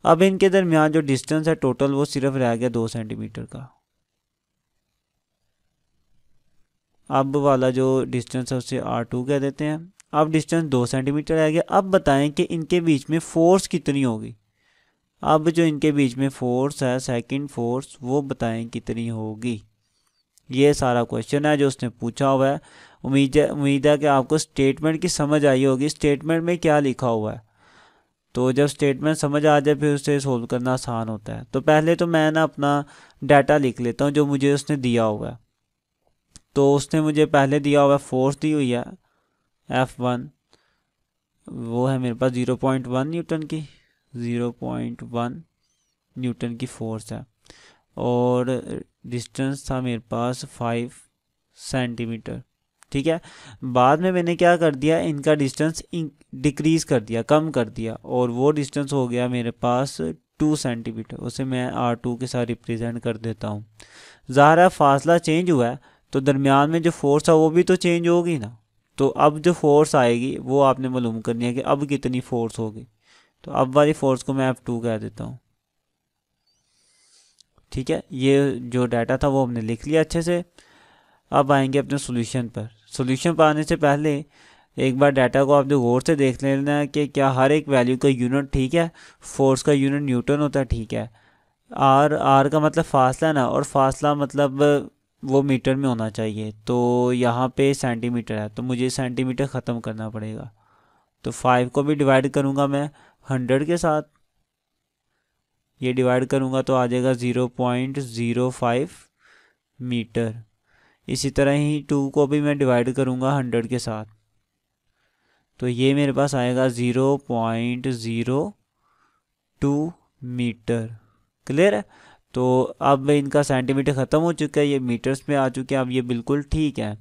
S1: अब इनके दरमियान जो डिस्टेंस है टोटल वो सिर्फ रह गया 2 सेंटीमीटर का। अब वाला जो डिस्टेंस है उसे R2 कह देते हैं। अब डिस्टेंस 2 सेंटीमीटर रह गया। अब बताएं कि इनके बीच में फोर्स कितनी होगी। अब जो इनके बीच में फोर्स है, सेकंड फोर्स, वो बताएं कितनी होगी। ये सारा क्वेश्चन है जो उसने पूछा हुआ है। उम्मीद है कि आपको स्टेटमेंट की समझ आई होगी, स्टेटमेंट में क्या लिखा हुआ है। तो जब स्टेटमेंट समझ आ जाए फिर उसे सोल्व करना आसान होता है। तो पहले तो मैं ना अपना डाटा लिख लेता हूँ जो मुझे उसने दिया हुआ है। तो उसने मुझे पहले दिया हुआ है, फोर्स दी हुई है F1, वो है मेरे पास 0.1 न्यूटन की, 0.1 न्यूटन की फोर्स है, और डिस्टेंस था मेरे पास 5 सेंटीमीटर। ठीक है, बाद में मैंने क्या कर दिया, इनका डिस्टेंस डिक्रीज कर दिया, कम कर दिया, और वो डिस्टेंस हो गया मेरे पास 2 सेंटीमीटर। उसे मैं R2 के साथ रिप्रेजेंट कर देता हूँ। ज़ाहिर है फासला चेंज हुआ है तो दरमियान में जो फोर्स है वो भी तो चेंज होगी ना। तो अब जो फोर्स आएगी वो आपने मालूम करनी है कि अब कितनी फोर्स होगी। तो अब वाली फोर्स को मैं F2 कह देता हूँ। ठीक है, ये जो डाटा था वो हमने लिख लिया अच्छे से। अब आएंगे अपने सॉल्यूशन पर। सॉल्यूशन पर आने से पहले एक बार डाटा को आपने गौर से देख लेना है कि क्या हर एक वैल्यू का यूनिट ठीक है। फोर्स का यूनिट न्यूटन होता है, ठीक है। आर का मतलब फासला ना, और फासला मतलब वो मीटर में होना चाहिए। तो यहाँ पे सेंटीमीटर है तो मुझे सेंटीमीटर ख़त्म करना पड़ेगा। तो 5 को भी डिवाइड करूँगा मैं 100 के साथ, ये डिवाइड करूँगा तो आ जाएगा 0.05 मीटर। इसी तरह ही 2 को भी मैं डिवाइड करूँगा 100 के साथ, तो ये मेरे पास आएगा 0.02 मीटर। क्लियर है। तो अब इनका सेंटीमीटर ख़त्म हो चुका है, ये मीटर्स में आ चुके हैं। अब ये बिल्कुल ठीक है।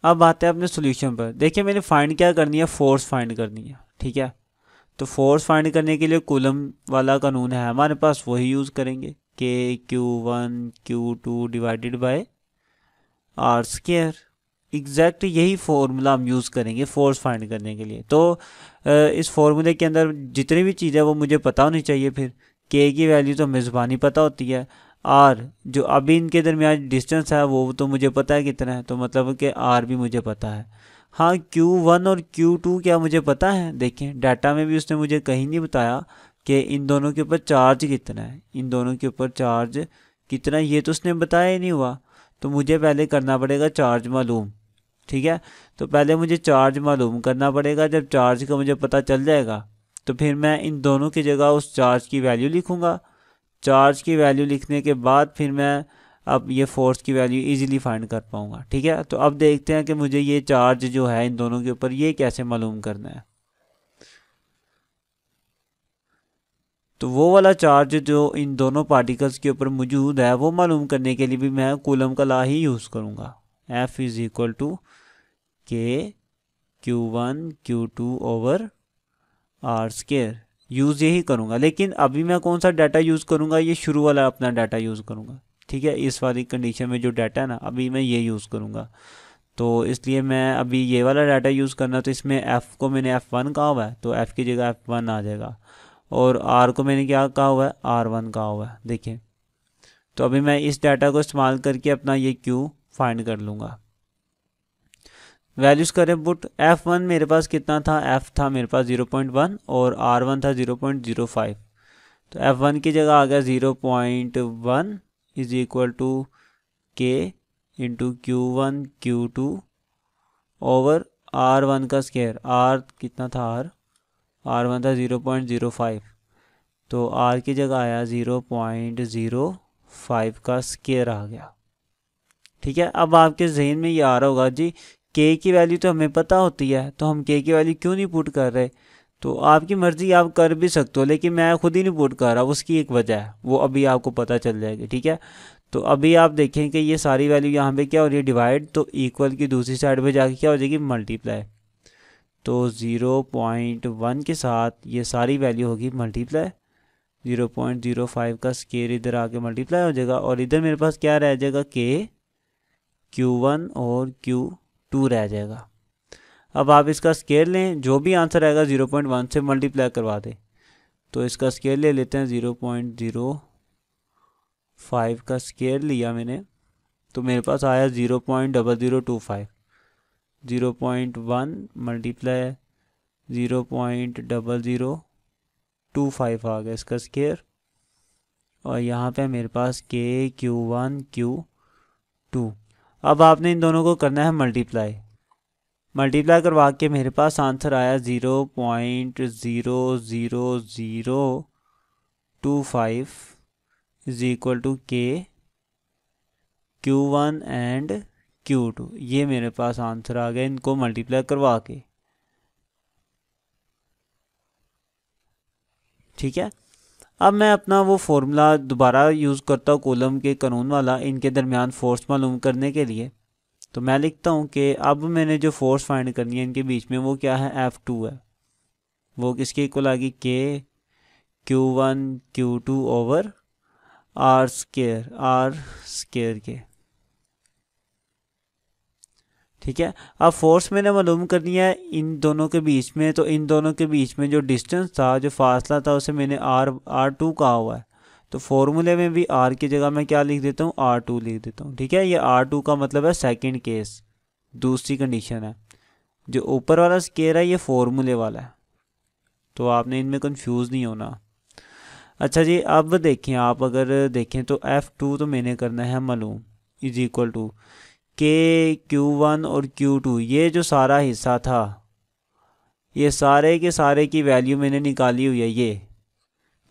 S1: अब आते हैं अपने सॉल्यूशन पर। देखिए मैंने फाइंड क्या करनी है, फोर्स फाइंड करनी है। ठीक है, तो फोर्स फाइंड करने के लिए कूलम वाला कानून है हमारे पास, वही यूज़ करेंगे, Q1 Q2 divided bye R square. Exact यही फॉर्मूला हम यूज़ करेंगे फोर्स फाइंड करने के लिए। तो इस फॉर्मूले के अंदर जितनी भी चीज़ है वो मुझे पता होनी चाहिए। फिर K की वैल्यू तो मेज़बानी पता होती है, R जो अभी इनके दरमियान डिस्टेंस है वो तो मुझे पता है कितना है, तो मतलब कि R भी मुझे पता है। हाँ, Q1 और Q2 क्या मुझे पता है। देखें डाटा में भी उसने मुझे कहीं नहीं बताया कि इन दोनों के ऊपर चार्ज कितना है, इन दोनों के ऊपर चार्ज कितना है, ये तो उसने बताया ही नहीं हुआ। तो मुझे पहले करना पड़ेगा चार्ज मालूम। ठीक है, तो पहले मुझे चार्ज मालूम करना पड़ेगा। जब चार्ज का मुझे पता चल जाएगा तो फिर मैं इन दोनों की जगह उस चार्ज की वैल्यू लिखूंगा। चार्ज की वैल्यू लिखने के बाद फिर मैं अब ये फोर्स की वैल्यू इजीली फाइंड कर पाऊंगा। ठीक है, तो अब देखते हैं कि मुझे ये चार्ज जो है इन दोनों के ऊपर ये कैसे मालूम करना है। तो वो वाला चार्ज जो इन दोनों पार्टिकल्स के ऊपर मौजूद है वो मालूम करने के लिए भी मैं कूलम का लॉ ही यूज़ करूँगा। F is equal to K Q1 Q2 over R square use यही करूँगा। लेकिन अभी मैं कौन सा डाटा यूज़ करूँगा, ये शुरू वाला अपना डाटा यूज़ करूँगा। ठीक है, इस वाली कंडीशन में जो डाटा है ना अभी मैं ये यूज़ करूँगा। तो इसलिए मैं अभी ये वाला डाटा यूज़ करना, तो इसमें F को मैंने F1 कहा हुआ है तो F की जगह F1 आ जाएगा, और R को मैंने क्या कहा हुआ है, R1 कहा हुआ है। देखिए, तो अभी मैं इस डाटा को इस्तेमाल करके अपना ये Q फाइंड कर लूँगा। वैल्यूज़ करें पुट। F1 मेरे पास कितना था, F था मेरे पास 0.1 और R1 था 0.05। तो F1 की जगह आ गया 0.1 इज इक्वल टू के into Q1 Q2 over R1 का स्केयर। R कितना था, R1 था 0.05, तो R की जगह आया 0.05 का स्केयर आ गया। ठीक है, अब आपके जहन में ये आ रहा होगा जी के की वैल्यू तो हमें पता होती है, तो हम के की वैल्यू क्यों नहीं पुट कर रहे। तो आपकी मर्जी, आप कर भी सकते हो, लेकिन मैं खुद ही नहीं पुट कर रहा। उसकी एक वजह है, वो अभी आपको पता चल जाएगी। ठीक है, तो अभी आप देखें कि ये सारी वैल्यू यहाँ पे क्या हो रही है, डिवाइड, तो इक्वल की दूसरी साइड पे जाके क्या हो जाएगी, मल्टीप्लाई। तो 0.1 के साथ ये सारी वैल्यू होगी मल्टीप्लाई, 0.05 का स्केयर इधर आके मल्टीप्लाई हो जाएगा, और इधर मेरे पास क्या रह जाएगा, के Q1 और Q2 रह जाएगा। अब आप इसका स्केयर लें, जो भी आंसर आएगा 0.1 से मल्टीप्लाई करवा दें। तो इसका स्केयर ले लेते हैं, 0.05 का स्केयर लिया मैंने, तो मेरे पास आया 0.0025। 0.1 मल्टीप्लाई 0.0025 आ गया इसका स्केयर, और यहाँ पे मेरे पास के Q1 Q2। अब आपने इन दोनों को करना है मल्टीप्लाई। मल्टीप्लाई करवा के मेरे पास आंसर आया 0.00025 is equal to k Q1 and Q2। ये मेरे पास आंसर आ गया इनको मल्टीप्लाई करवा के। ठीक है, अब मैं अपना वो फॉर्मूला दोबारा यूज़ करता हूँ, कूलम के कानून वाला, इनके दरमियान फोर्स मालूम करने के लिए। तो मैं लिखता हूँ कि अब मैंने जो फोर्स फाइंड करनी है इनके बीच में, वो क्या है, F2 है। वो किसके इक्वल आ गई, के Q1 Q2 over R square के। ठीक है, अब फोर्स मैंने मालूम करनी है इन दोनों के बीच में, तो इन दोनों के बीच में जो डिस्टेंस था, जो फासला था, उसे मैंने R2 कहा हुआ है। तो फॉर्मूले में भी R की जगह मैं क्या लिख देता हूँ, R2 लिख देता हूँ। ठीक है, ये R2 का मतलब है सेकंड केस, दूसरी कंडीशन है। जो ऊपर वाला स्केयर है ये फॉर्मूले वाला है, तो आपने इनमें कंफ्यूज नहीं होना। अच्छा जी, अब देखें, आप अगर देखें तो F2 तो मैंने करना है मालूम, is equal to k Q1 और Q2, ये जो सारा हिस्सा था, ये सारे के सारे की वैल्यू मैंने निकाली हुई है ये।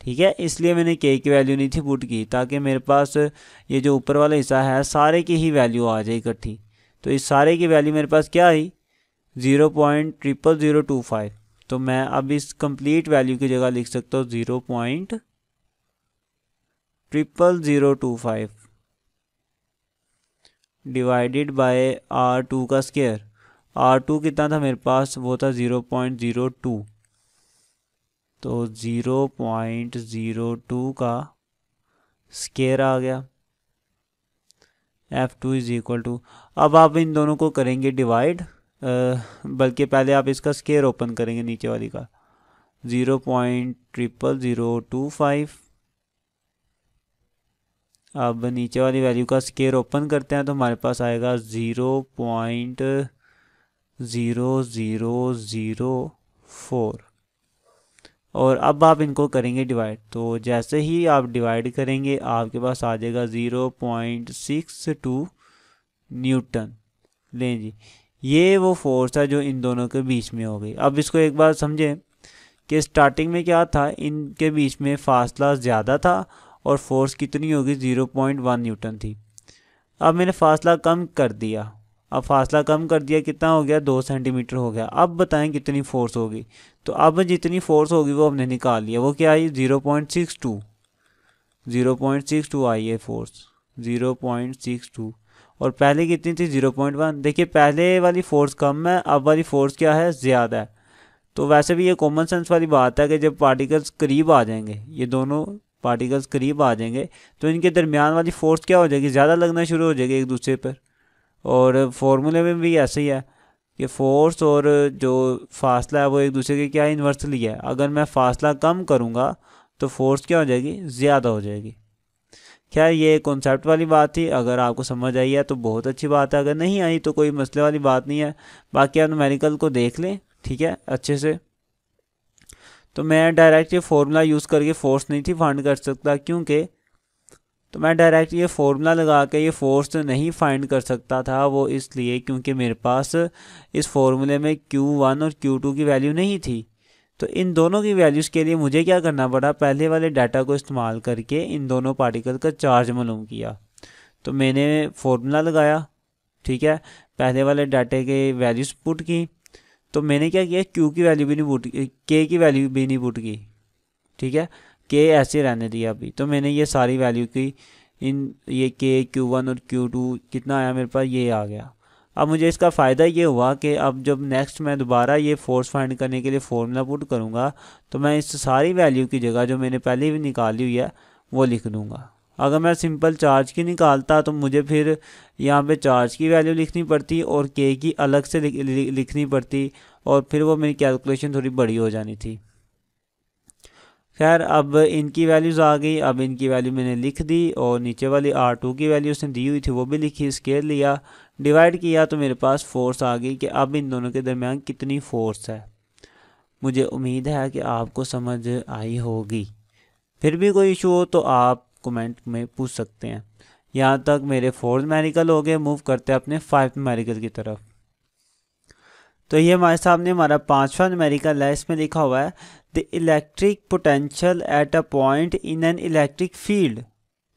S1: ठीक है, इसलिए मैंने के की वैल्यू नहीं थी पुट की, ताकि मेरे पास ये जो ऊपर वाला हिस्सा है सारे की ही वैल्यू आ जाए इकट्ठी। तो इस सारे की वैल्यू मेरे पास क्या आई, 0.0025। तो मैं अब इस कंप्लीट वैल्यू की जगह लिख सकता हूँ 0.0025 डिवाइडेड बाय R2 का स्केयर। R2 कितना था मेरे पास, वो था 0.02, तो 0.02 का स्केयर आ गया। F2 इज इक्वल टू, अब आप इन दोनों को करेंगे डिवाइड, बल्कि पहले आप इसका स्केयर ओपन करेंगे नीचे वाली का, 0.0025। अब नीचे वाली वैल्यू का स्केयर ओपन करते हैं, तो हमारे पास आएगा 0.0004। और अब आप इनको करेंगे डिवाइड, तो जैसे ही आप डिवाइड करेंगे आपके पास आ जाएगा 0.62 न्यूटन। लें जी, ये वो फोर्स है जो इन दोनों के बीच में हो गई। अब इसको एक बार समझें कि स्टार्टिंग में क्या था, इनके बीच में फासला ज़्यादा था और फोर्स कितनी होगी, 0.1 न्यूटन थी। अब मैंने फासला कम कर दिया, अब फासला कम कर दिया, कितना हो गया, 2 सेंटीमीटर हो गया। अब बताएं कितनी फोर्स होगी। तो अब जितनी फोर्स होगी वो हमने निकाल लिया, वो क्या आई, 0.62 आई है फोर्स, 0.62। और पहले कितनी थी, 0.1। देखिए पहले वाली फोर्स कम है, अब वाली फोर्स क्या है, ज़्यादा है। तो वैसे भी ये कॉमन सेंस वाली बात है कि जब पार्टिकल्स करीब आ जाएंगे, ये दोनों पार्टिकल्स करीब आ जाएंगे, तो इनके दरमियान वाली फोर्स क्या हो जाएगी, ज़्यादा लगना शुरू हो जाएगी एक दूसरे पर। और फॉर्मूले में भी ऐसे ही है कि फोर्स और जो फासला है वो एक दूसरे के क्या इन्वर्सली है। अगर मैं फासला कम करूँगा तो फोर्स क्या हो जाएगी, ज़्यादा हो जाएगी। खैर ये कॉन्सेप्ट वाली बात थी, अगर आपको समझ आई है तो बहुत अच्छी बात है, अगर नहीं आई तो कोई मसले वाली बात नहीं है। बाकी आप न्यूमेरिकल को देख लें, ठीक है, अच्छे से। तो मैं डायरेक्ट ये फॉर्मूला यूज़ करके फोर्स नहीं थी फाइंड कर सकता, क्योंकि तो मैं डायरेक्ट ये फॉर्मूला लगा के ये फोर्स नहीं फाइंड कर सकता था, वो इसलिए क्योंकि मेरे पास इस फॉर्मूले में Q1 और Q2 की वैल्यू नहीं थी। तो इन दोनों की वैल्यूज़ के लिए मुझे क्या करना पड़ा, पहले वाले डाटा को इस्तेमाल करके इन दोनों पार्टिकल का चार्ज मालूम किया। तो मैंने फॉर्मूला लगाया, ठीक है, पहले वाले डाटे के वैल्यूज़ पुट की। तो मैंने क्या किया, Q की वैल्यू भी नहीं पुट, K की वैल्यू भी नहीं पुट की, ठीक है, K ऐसे रहने दिया अभी। तो मैंने ये सारी वैल्यू की, इन ये K, Q1 और Q2 कितना आया मेरे पास, ये आ गया। अब मुझे इसका फ़ायदा ये हुआ कि अब जब नेक्स्ट मैं दोबारा ये फोर्स फाइंड करने के लिए फॉर्मूला पुट करूँगा तो मैं इस सारी वैल्यू की जगह जो मैंने पहले भी निकाली हुई है वो लिख दूँगा। अगर मैं सिंपल चार्ज की निकालता तो मुझे फिर यहाँ पे चार्ज की वैल्यू लिखनी पड़ती और K की अलग से लिखनी पड़ती, और फिर वो मेरी कैलकुलेशन थोड़ी बड़ी हो जानी थी। खैर, अब इनकी वैल्यूज़ आ गई, अब इनकी वैल्यू मैंने लिख दी और नीचे वाली R2 की वैल्यू उसने दी हुई थी वो भी लिखी, स्केल लिया, डिवाइड किया, तो मेरे पास फोर्स आ गई कि अब इन दोनों के दरमियान कितनी फोर्स है। मुझे उम्मीद है कि आपको समझ आई होगी। फिर भी कोई इशू हो तो आप कमेंट में पूछ सकते हैं। यहाँ तक मेरे 4th न्यूमेरिकल हो गए, मूव करते हैं अपने 5th न्यूमेरिकल की तरफ। तो ये हमारे सामने हमारा 5वां न्यूमेरिकल है, इसमें लिखा हुआ है the electric potential at a point in an electric field,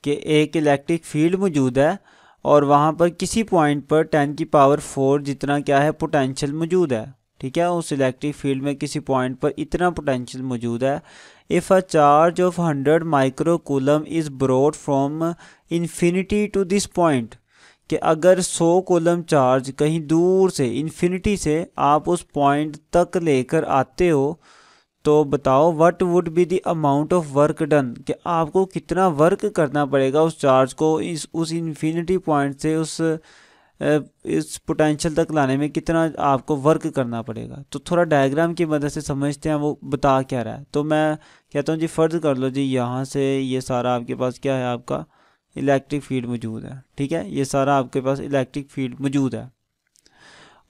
S1: कि एक इलेक्ट्रिक फील्ड मौजूद है और वहाँ पर किसी पॉइंट पर 10⁴ जितना क्या है पोटेंशियल मौजूद है, ठीक है, उस इलेक्ट्रिक फील्ड में किसी पॉइंट पर इतना पोटेंशियल मौजूद है। If a charge of 100 microcoulomb is brought from infinity to this point, कि अगर 100 कूलम चार्ज कहीं दूर से इन्फिनिटी से आप उस पॉइंट तक लेकर आते हो, तो बताओ what would be the amount of work done, कि आपको कितना वर्क करना पड़ेगा उस चार्ज को उस इन्फिनिटी पॉइंट से इस पोटेंशियल तक लाने में कितना आपको वर्क करना पड़ेगा। तो थोड़ा डायग्राम की मदद से समझते हैं वो बता क्या रहा है। तो मैं कहता हूँ जी, फ़र्ज़ कर लो जी, यहाँ से ये सारा आपके पास क्या है, आपका इलेक्ट्रिक फील्ड मौजूद है, ठीक है, ये सारा आपके पास इलेक्ट्रिक फील्ड मौजूद है,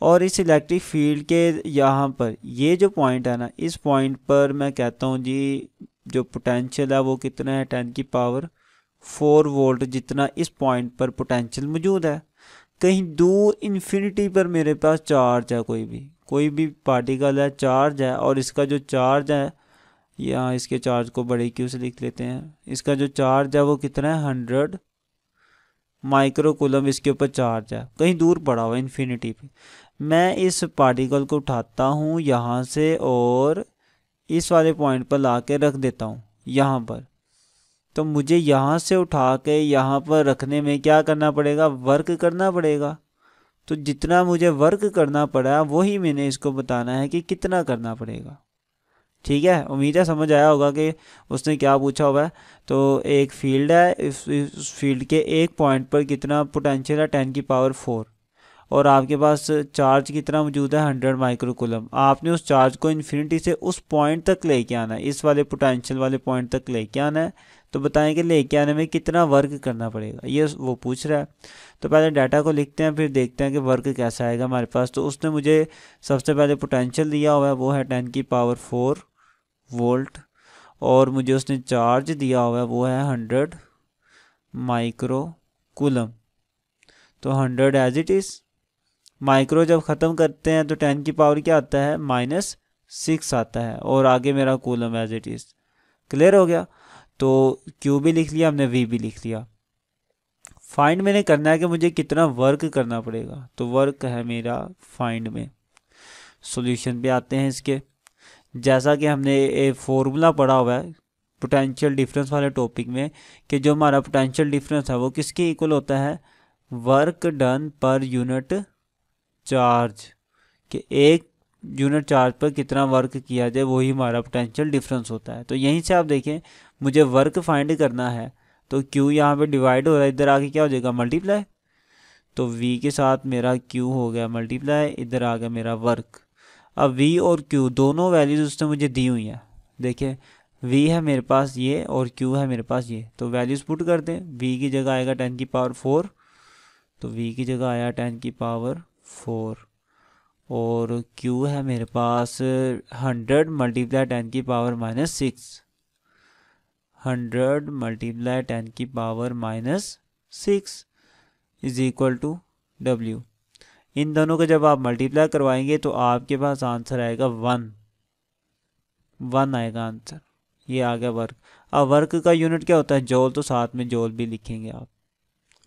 S1: और इस इलेक्ट्रिक फील्ड के यहाँ पर ये जो पॉइंट है ना, इस पॉइंट पर मैं कहता हूँ जी जो पोटेंशियल है वो कितना है, 10⁴ वोल्ट जितना इस पॉइंट पर पोटेंशियल मौजूद है। कहीं दूर इन्फिनिटी पर मेरे पास चार्ज है, कोई भी पार्टिकल है, चार्ज है, और इसका जो चार्ज है, यहाँ इसके चार्ज को बड़े क्यू से लिख लेते हैं, इसका जो चार्ज है वो कितना है, 100 माइक्रोकूलम इसके ऊपर चार्ज है, कहीं दूर पड़ा हुआ इन्फिनिटी पे। मैं इस पार्टिकल को उठाता हूँ यहाँ से और इस वाले पॉइंट पर ला के रख देता हूँ यहाँ पर। तो मुझे यहाँ से उठा के यहाँ पर रखने में क्या करना पड़ेगा, वर्क करना पड़ेगा। तो जितना मुझे वर्क करना पड़ा वही मैंने इसको बताना है कि कितना करना पड़ेगा, ठीक है। उम्मीद है समझ आया होगा कि उसने क्या पूछा हुआ है। तो एक फील्ड है, इस फील्ड के एक पॉइंट पर कितना पोटेंशियल है, 10⁴, और आपके पास चार्ज कितना मौजूद है, 100 माइक्रोकूलम। आपने उस चार्ज को इन्फिनिटी से उस पॉइंट तक लेके आना है, इस वाले पोटेंशियल वाले पॉइंट तक लेके आना है। तो बताएं कि लेके आने में कितना वर्क करना पड़ेगा, ये वो पूछ रहा है। तो पहले डाटा को लिखते हैं, फिर देखते हैं कि वर्क कैसा आएगा हमारे पास। तो उसने मुझे सबसे पहले पोटेंशियल दिया हुआ है, वो है 10⁴ वोल्ट, और मुझे उसने चार्ज दिया हुआ है वो है 100 माइक्रोकूलम। तो 100 एज इट इज़, माइक्रो जब ख़त्म करते हैं तो 10⁻⁴ क्या आता है, -6 आता है, और आगे मेरा coulomb as it is. Clear हो गया। तो Q भी लिख लिया हमने, V भी लिख लिया। फाइंड मैंने करना है कि मुझे कितना वर्क करना पड़ेगा। तो वर्क है मेरा फाइंड में। सॉल्यूशन पे आते हैं इसके। जैसा कि हमने एक फॉर्मूला पढ़ा हुआ है पोटेंशियल डिफरेंस वाले टॉपिक में, कि जो हमारा पोटेंशियल डिफरेंस है वो किसके इक्वल होता है, work done per unit charge, कि एक यूनिट चार्ज पर कितना वर्क किया जाए वही हमारा पोटेंशियल डिफरेंस होता है। तो यहीं से आप देखें मुझे वर्क फाइंड करना है, तो Q यहाँ पे डिवाइड हो रहा है, इधर आके क्या हो जाएगा, मल्टीप्लाई। तो V के साथ मेरा Q हो गया मल्टीप्लाई, इधर आ गया मेरा वर्क। अब V और Q दोनों वैल्यूज उसने मुझे दी हुई हैं। देखिए V है मेरे पास ये और Q है मेरे पास ये, तो वैल्यूज पुट कर दें। V की जगह आएगा 10⁴, तो V की जगह आया 10⁴, और Q है मेरे पास 100 मल्टीप्लाई 10 की पावर माइनस 6, 100 मल्टीप्लाई 10 की power minus 6 is equal to W। इन दोनों को जब आप मल्टीप्लाई करवाएंगे तो आपके पास आंसर आएगा 1 आएगा आंसर। ये आ गया वर्क। अब वर्क का यूनिट क्या होता है? जॉल, तो साथ में जॉल भी लिखेंगे आप।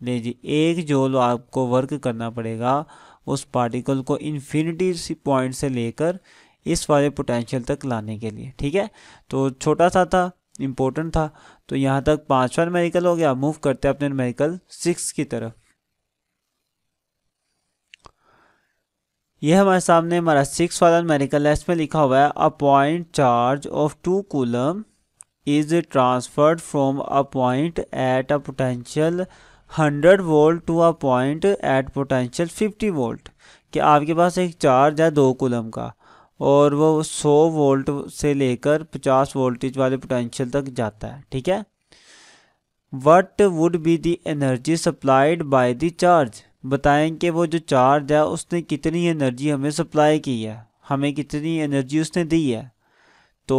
S1: ले जी, 1 जॉल आपको वर्क करना पड़ेगा उस पार्टिकल को इन्फिनिटी पॉइंट से लेकर इस वाले पोटेंशियल तक लाने के लिए। ठीक है, तो छोटा सा था, इम्पोर्टेंट था। तो यहाँ तक 5वां न्यूमेरिकल हो गया। मूव करते हैं अपने न्यूमेरिकल 6 की तरफ। ये हमारे सामने हमारा 6 वाला न्यूमेरिकल है। इसमें लिखा हुआ है a point charge of 2 coulomb is transferred from a point at a potential 100 volt to a point at potential 50 volt. कि आपके पास एक चार्ज है 2 कूलम का और वो 100 वोल्ट से लेकर 50 वोल्टेज वाले पोटेंशियल तक जाता है। ठीक है, what would be the energy supplied by the charge. बताएं कि वो जो चार्ज है उसने कितनी एनर्जी हमें सप्लाई की है, हमें कितनी एनर्जी उसने दी है। तो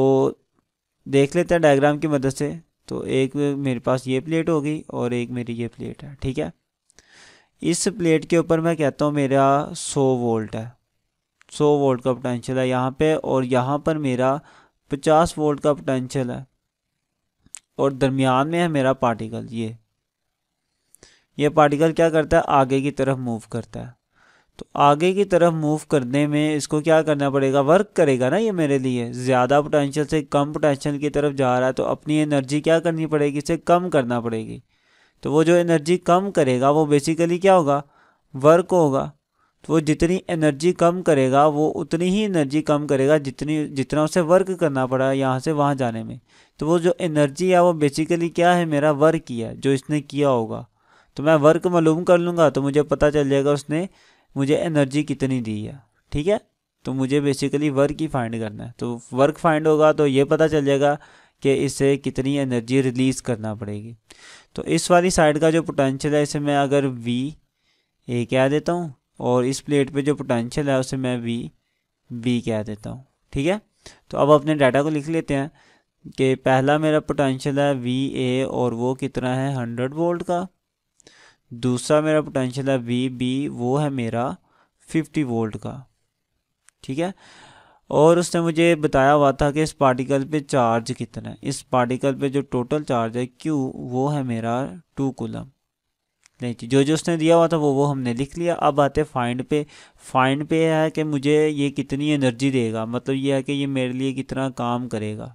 S1: देख लेते हैं डायग्राम की मदद से। तो एक मेरे पास ये प्लेट होगी और एक मेरी ये प्लेट है। ठीक है, इस प्लेट के ऊपर मैं कहता हूँ मेरा 100 वोल्ट है, 100 वोल्ट का पोटेंशियल है यहाँ पे, और यहाँ पर मेरा 50 वोल्ट का पोटेंशियल है, और दरमियान में है मेरा पार्टिकल। ये पार्टिकल क्या करता है? आगे की तरफ मूव करता है। तो आगे की तरफ मूव करने में इसको क्या करना पड़ेगा? वर्क करेगा ना। ये मेरे लिए ज़्यादा पोटेंशियल से कम पोटेंशियल की तरफ जा रहा है, तो अपनी एनर्जी क्या करनी पड़ेगी? इसे कम करना पड़ेगी। तो वो जो एनर्जी कम करेगा वो बेसिकली क्या होगा? वर्क होगा। तो वो जितनी एनर्जी कम करेगा वो उतनी ही एनर्जी कम करेगा जितना उसे वर्क करना पड़ा यहाँ से वहाँ जाने में। तो वो जो एनर्जी है वो बेसिकली क्या है? मेरा वर्क ही है जो इसने किया होगा। तो मैं वर्क मालूम कर लूँगा तो मुझे पता चल जाएगा उसने मुझे एनर्जी कितनी दी है। ठीक है, तो मुझे बेसिकली वर्क ही फाइंड करना है। तो वर्क फाइंड होगा तो ये पता चल जाएगा कि इसे कितनी एनर्जी रिलीज़ करना पड़ेगी। तो इस वाली साइड का जो पोटेंशियल है इसे मैं अगर VA कह देता हूँ, और इस प्लेट पे जो पोटेंशियल है उसे मैं VB कह देता हूँ। ठीक है, तो अब अपने डाटा को लिख लेते हैं कि पहला मेरा पोटेंशियल है VA और वो कितना है? 100 वोल्ट का। दूसरा मेरा पोटेंशियल है VB, वो है मेरा 50 वोल्ट का। ठीक है, और उसने मुझे बताया हुआ था कि इस पार्टिकल पे चार्ज कितना है। इस पार्टिकल पे जो टोटल चार्ज है Q वो है मेरा 2 कूलम। नहीं, जो उसने दिया हुआ था वो हमने लिख लिया। अब आते फाइंड पे। फाइंड पे है कि मुझे ये कितनी एनर्जी देगा, मतलब ये है कि ये मेरे लिए कितना काम करेगा,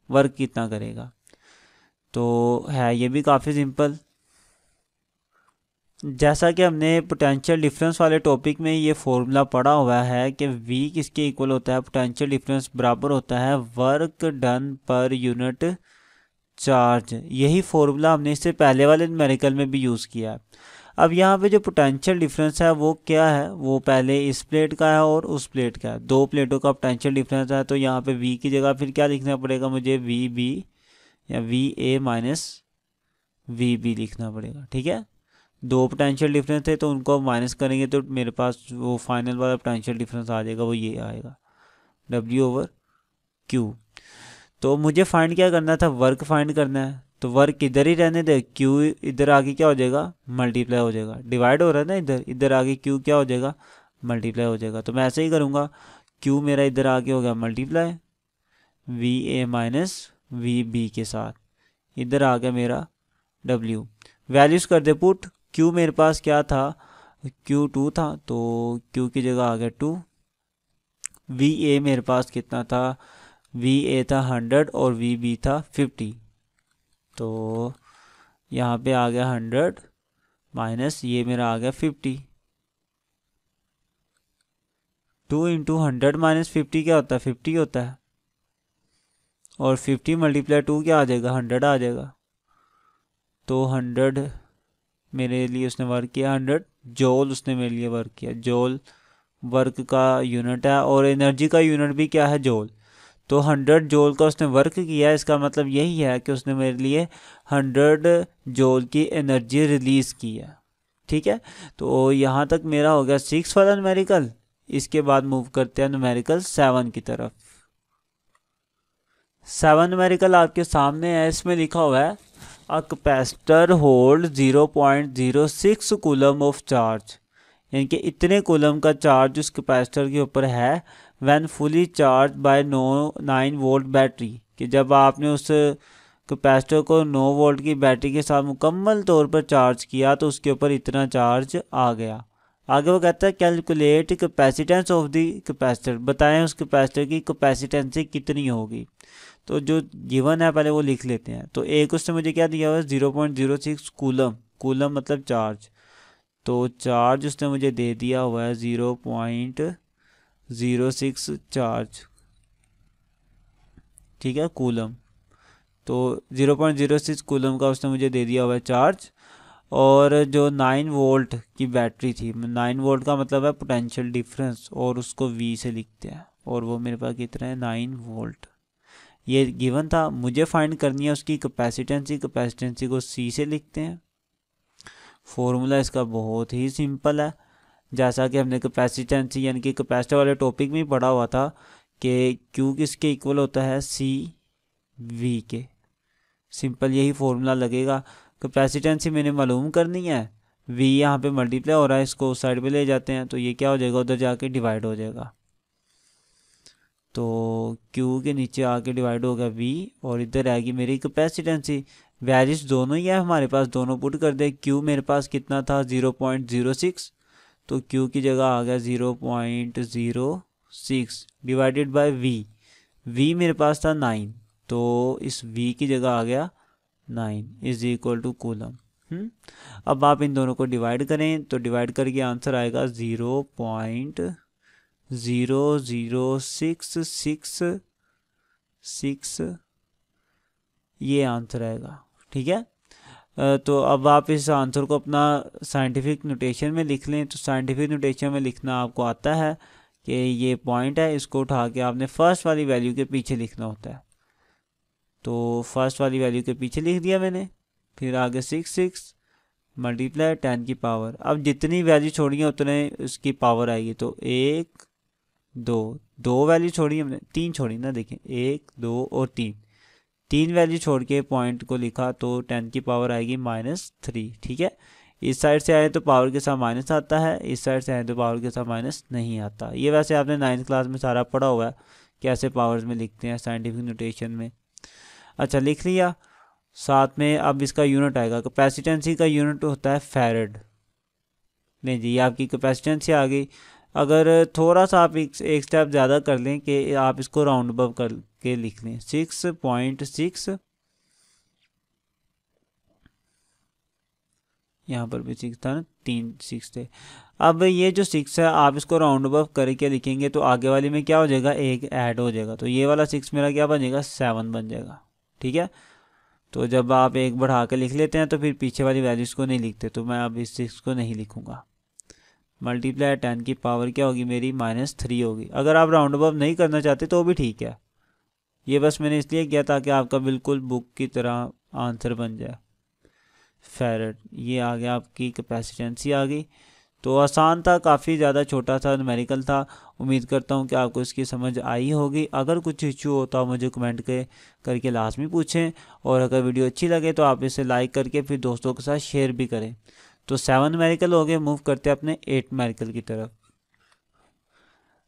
S1: वर्क कितना करेगा। तो है ये भी काफ़ी सिंपल। जैसा कि हमने पोटेंशियल डिफरेंस वाले टॉपिक में ये फॉर्मूला पढ़ा हुआ है कि V किसके इक्वल होता है? पोटेंशियल डिफरेंस बराबर होता है work done per unit charge. यही फॉर्मूला हमने इससे पहले वाले न्यूमेरिकल में भी यूज़ किया है। अब यहाँ पे जो पोटेंशियल डिफरेंस है वो क्या है? वो पहले इस प्लेट का है और उस प्लेट का है। 2 प्लेटों का पोटेंशियल डिफरेंस है। तो यहाँ पे V की जगह फिर क्या लिखना पड़ेगा मुझे? VB या VA माइनस VB लिखना पड़ेगा। ठीक है, 2 पोटेंशियल डिफरेंस थे तो उनको माइनस करेंगे तो मेरे पास वो फाइनल वाला पोटेंशियल डिफरेंस आ जाएगा, वो ये आएगा W/Q। तो मुझे फाइंड क्या करना था? वर्क फाइंड करना है। तो वर्क इधर ही रहने दे, Q इधर आगे क्या हो जाएगा? मल्टीप्लाई हो जाएगा। डिवाइड हो रहा है ना इधर आगे Q क्या हो जाएगा? मल्टीप्लाई हो जाएगा। तो मैं ऐसे ही करूँगा, Q मेरा इधर आगे हो गया मल्टीप्लाई VA माइनस VB के साथ, इधर आ गया मेरा W। वैल्यूज़ कर दे पुट। Q मेरे पास क्या था? Q 2 था, तो Q की जगह आ गया 2। VA मेरे पास कितना था? VA था 100 और VB था 50। तो यहाँ पे आ गया 100 माइनस ये मेरा आ गया 50। 2 इंटू 100 माइनस 50 क्या होता है? 50 होता है। और 50 मल्टीप्लाई 2 क्या आ जाएगा? 100 आ जाएगा। तो 100 मेरे लिए उसने वर्क किया, 100 जॉल उसने मेरे लिए वर्क किया। जॉल वर्क का यूनिट है और एनर्जी का यूनिट भी क्या है? जॉल। तो 100 जॉल का उसने वर्क किया, इसका मतलब यही है कि उसने मेरे लिए 100 जॉल की एनर्जी रिलीज़ की है। ठीक है, तो यहाँ तक मेरा हो गया 6 वाला न्यूमेरिकल। इसके बाद मूव करते हैं न्यूमेरिकल 7 की तरफ। 7 न्यूमेरिकल आपके सामने है, इसमें लिखा हुआ है अ capacitor hold 0.06 coulomb of charge, यानी कि इतने कूलम का चार्ज उस कैपेसिटर के ऊपर है when fully charge bye 9 volt battery, कि जब आपने उस कैपेसिटर को 9 वोल्ट की बैटरी के साथ मुकम्मल तौर पर चार्ज किया तो उसके ऊपर इतना चार्ज आ गया। आगे वो कहता है calculate capacitance of the capacitor, बताएं उस कैपेसिटर की कैपेसिटेंसी कितनी होगी। तो जो गिवन है पहले वो लिख लेते हैं। तो एक उसने मुझे क्या दिया हुआ है 0.06 कूलम, कूलम मतलब चार्ज, तो चार्ज उसने मुझे दे दिया हुआ है 0.06 चार्ज, ठीक है, कूलम। तो 0.06 कूलम का उसने मुझे दे दिया हुआ है चार्ज। और जो 9 वोल्ट की बैटरी थी, 9 वोल्ट का मतलब है पोटेंशियल डिफरेंस, और उसको वी से लिखते हैं, और वो मेरे पास कितना है 9 वोल्ट। ये गिवन था, मुझे फाइंड करनी है उसकी कैपेसिटेंसी, कैपेसिटेंसी को सी से लिखते हैं। फॉर्मूला इसका बहुत ही सिंपल है, जैसा कि हमने कैपेसिटेंसी यानी कि कैपेसिटर वाले टॉपिक में पढ़ा हुआ था कि क्यू किसके इक्वल होता है सी वी के। सिंपल यही फॉर्मूला लगेगा। कैपेसिटेंसी मैंने मालूम करनी है, वी यहाँ पे मल्टीप्लाई हो रहा है, इसको उस साइड पे ले जाते हैं तो ये क्या हो जाएगा, उधर जाके डिवाइड हो जाएगा। तो Q के नीचे आके डिवाइड होगा V, और इधर आएगी मेरी कैपेसिटेंसी। वैल्यूज दोनों ही है हमारे पास, दोनों पुट कर दे। Q मेरे पास कितना था 0.06, तो Q की जगह आ गया 0.06 डिवाइडेड बाय V। V मेरे पास था 9, तो इस V की जगह आ गया 9 इज इक्वल टू कूलम। अब आप इन दोनों को डिवाइड करें तो डिवाइड करके आंसर आएगा 0.00666, ये आंसर आएगा, ठीक है। तो अब आप इस आंसर को अपना साइंटिफिक नोटेशन में लिख लें। तो साइंटिफिक नोटेशन में लिखना आपको आता है कि ये पॉइंट है, इसको उठा के आपने फर्स्ट वाली वैल्यू के पीछे लिखना होता है। तो फर्स्ट वाली वैल्यू के पीछे लिख दिया मैंने, फिर आगे 6 मल्टीप्लाई 10 की पावर। अब जितनी वैल्यू छोड़ी है उतने उसकी पावर आएगी। तो 1 2 वैल्यू छोड़ी हमने, 3 छोड़ी ना, देखें 1 2 और 3 वैल्यू छोड़ के पॉइंट को लिखा, तो 10 की पावर आएगी -3, ठीक है। इस साइड से आए तो पावर के साथ माइनस आता है, इस साइड से आए तो पावर के साथ माइनस नहीं आता। ये वैसे आपने 9th क्लास में सारा पढ़ा हुआ है कैसे पावर्स में लिखते हैं साइंटिफिक नोटेशन में। अच्छा, लिख लिया। साथ में अब इसका यूनिट आएगा, कैपेसिटेंसी का यूनिट होता है फैरड। नहीं जी, ये आपकी कैपेसिटेंसी आ गई। अगर थोड़ा सा आप एक स्टेप ज़्यादा कर लें कि आप इसको राउंड अप करके लिख लें 6.6, यहाँ पर भी 6 था ना, 3 6 थे। अब ये जो 6 है आप इसको राउंड अप करके लिखेंगे तो आगे वाली में क्या हो जाएगा, एक ऐड हो जाएगा, तो ये वाला 6 मेरा क्या बन जाएगा 7 बन जाएगा, ठीक है। तो जब आप एक बढ़ा के लिख लेते हैं तो फिर पीछे वाली वैल्यूज़ को नहीं लिखते, तो मैं अब इस 6 को नहीं लिखूंगा। मल्टीप्लाई 10 की पावर क्या होगी मेरी -3 होगी। अगर आप राउंड अप नहीं करना चाहते तो भी ठीक है, ये बस मैंने इसलिए किया ताकि आपका बिल्कुल बुक की तरह आंसर बन जाए। फैरड, ये आ गया, आपकी कैपेसिटेंसी आ गई। तो आसान था, काफ़ी ज़्यादा छोटा सा न्यूमेरिकल था। उम्मीद करता हूँ कि आपको इसकी समझ आई होगी। अगर कुछ इशू हो तो आप मुझे कमेंट करके लाजमी पूछें, और अगर वीडियो अच्छी लगे तो आप इसे लाइक करके फिर दोस्तों के साथ शेयर भी करें। तो 7 न्यूमेरिकल हो गए, मूव करते हैं अपने 8 न्यूमेरिकल की तरफ।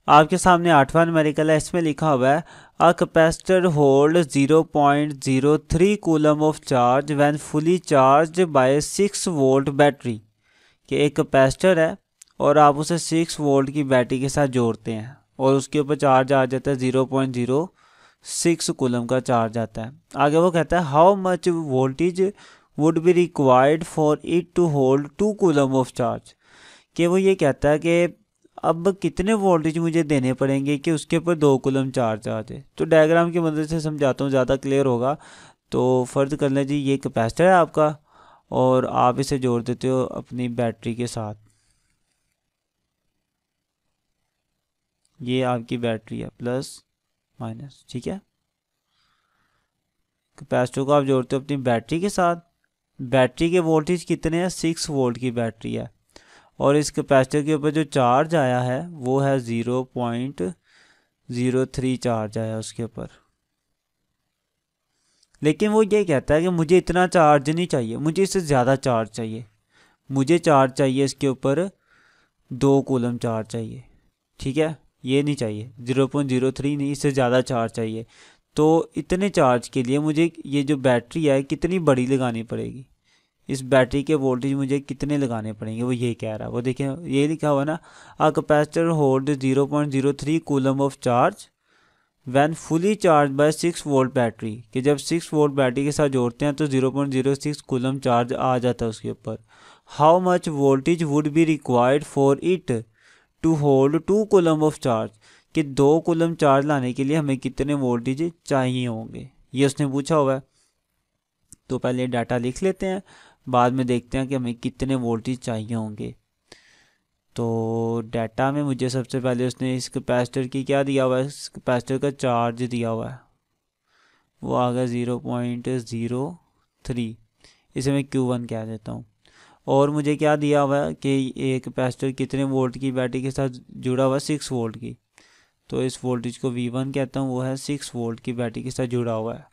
S1: आपके सामने 8वां न्यूमेरिकल है, इसमें लिखा हुआ है अ capacitor hold 0.03 coulomb of charge when fully charge by 6 volt battery, कि एक कैपेसिटर है और आप उसे 6 वोल्ट की बैटरी के साथ जोड़ते हैं और उसके ऊपर चार्ज आ जाता है 0.06 कूलम का चार्ज आता है। आगे वो कहता है how much voltage would be required for it to hold 2 coulomb of charge, कि वो ये कहता है कि अब कितने वोल्टेज मुझे देने पड़ेंगे कि उसके ऊपर 2 कूलम चार्ज आ जाए। तो डायग्राम की मदद से समझाता हूँ, ज़्यादा क्लियर होगा। तो फर्ज कर लें जी ये कैपेसिटर है आपका और आप इसे जोड़ देते हो अपनी बैटरी के साथ। ये आपकी बैटरी है प्लस माइनस, ठीक है। कैपेसिटर को आप जोड़ते हो अपनी बैटरी के साथ। बैटरी के वोल्टेज कितने हैं, 6 वोल्ट की बैटरी है और इस कैपेसिटर के ऊपर जो चार्ज आया है वो है 0.03 चार्ज आया उसके ऊपर। लेकिन वो ये कहता है कि मुझे इतना चार्ज नहीं चाहिए, मुझे इससे ज़्यादा चार्ज चाहिए। मुझे चार्ज चाहिए इसके ऊपर 2 कूलम चार्ज चाहिए, ठीक है, ये नहीं चाहिए 0.03 नहीं, इससे ज़्यादा चार्ज चाहिए। तो इतने चार्ज के लिए मुझे ये जो बैटरी है कितनी बड़ी लगानी पड़ेगी, इस बैटरी के वोल्टेज मुझे कितने लगाने पड़ेंगे, वो ये कह रहा है। वो देखिए ये लिखा हुआ ना, a capacitor hold 0.03 coulomb of charge when fully charge by 6 volt battery, कि जब 6 वोल्ट बैटरी के साथ जोड़ते हैं तो 0.06 कूलम चार्ज आ जाता है उसके ऊपर। How much voltage would be required for it to hold 2 coulomb of charge, कि 2 कूलम चार्ज लाने के लिए हमें कितने वोल्टेज चाहिए होंगे, ये उसने पूछा हुआ है। तो पहले डाटा लिख लेते हैं, बाद में देखते हैं कि हमें कितने वोल्टेज चाहिए होंगे। तो डाटा में मुझे सबसे पहले उसने इस कैपेसिटर की क्या दिया हुआ है, इस कैपेसिटर का चार्ज दिया हुआ है, वो आ गया 0.03, इसे मैं Q1 कह देता हूँ। और मुझे क्या दिया हुआ है कि ये कैपेसिटर कितने वोल्ट की बैटरी के साथ जुड़ा हुआ है, 6 वोल्ट की। तो इस वोल्टेज को V1 कहता हूँ, वो है 6 वोल्ट की बैटरी के साथ जुड़ा हुआ है।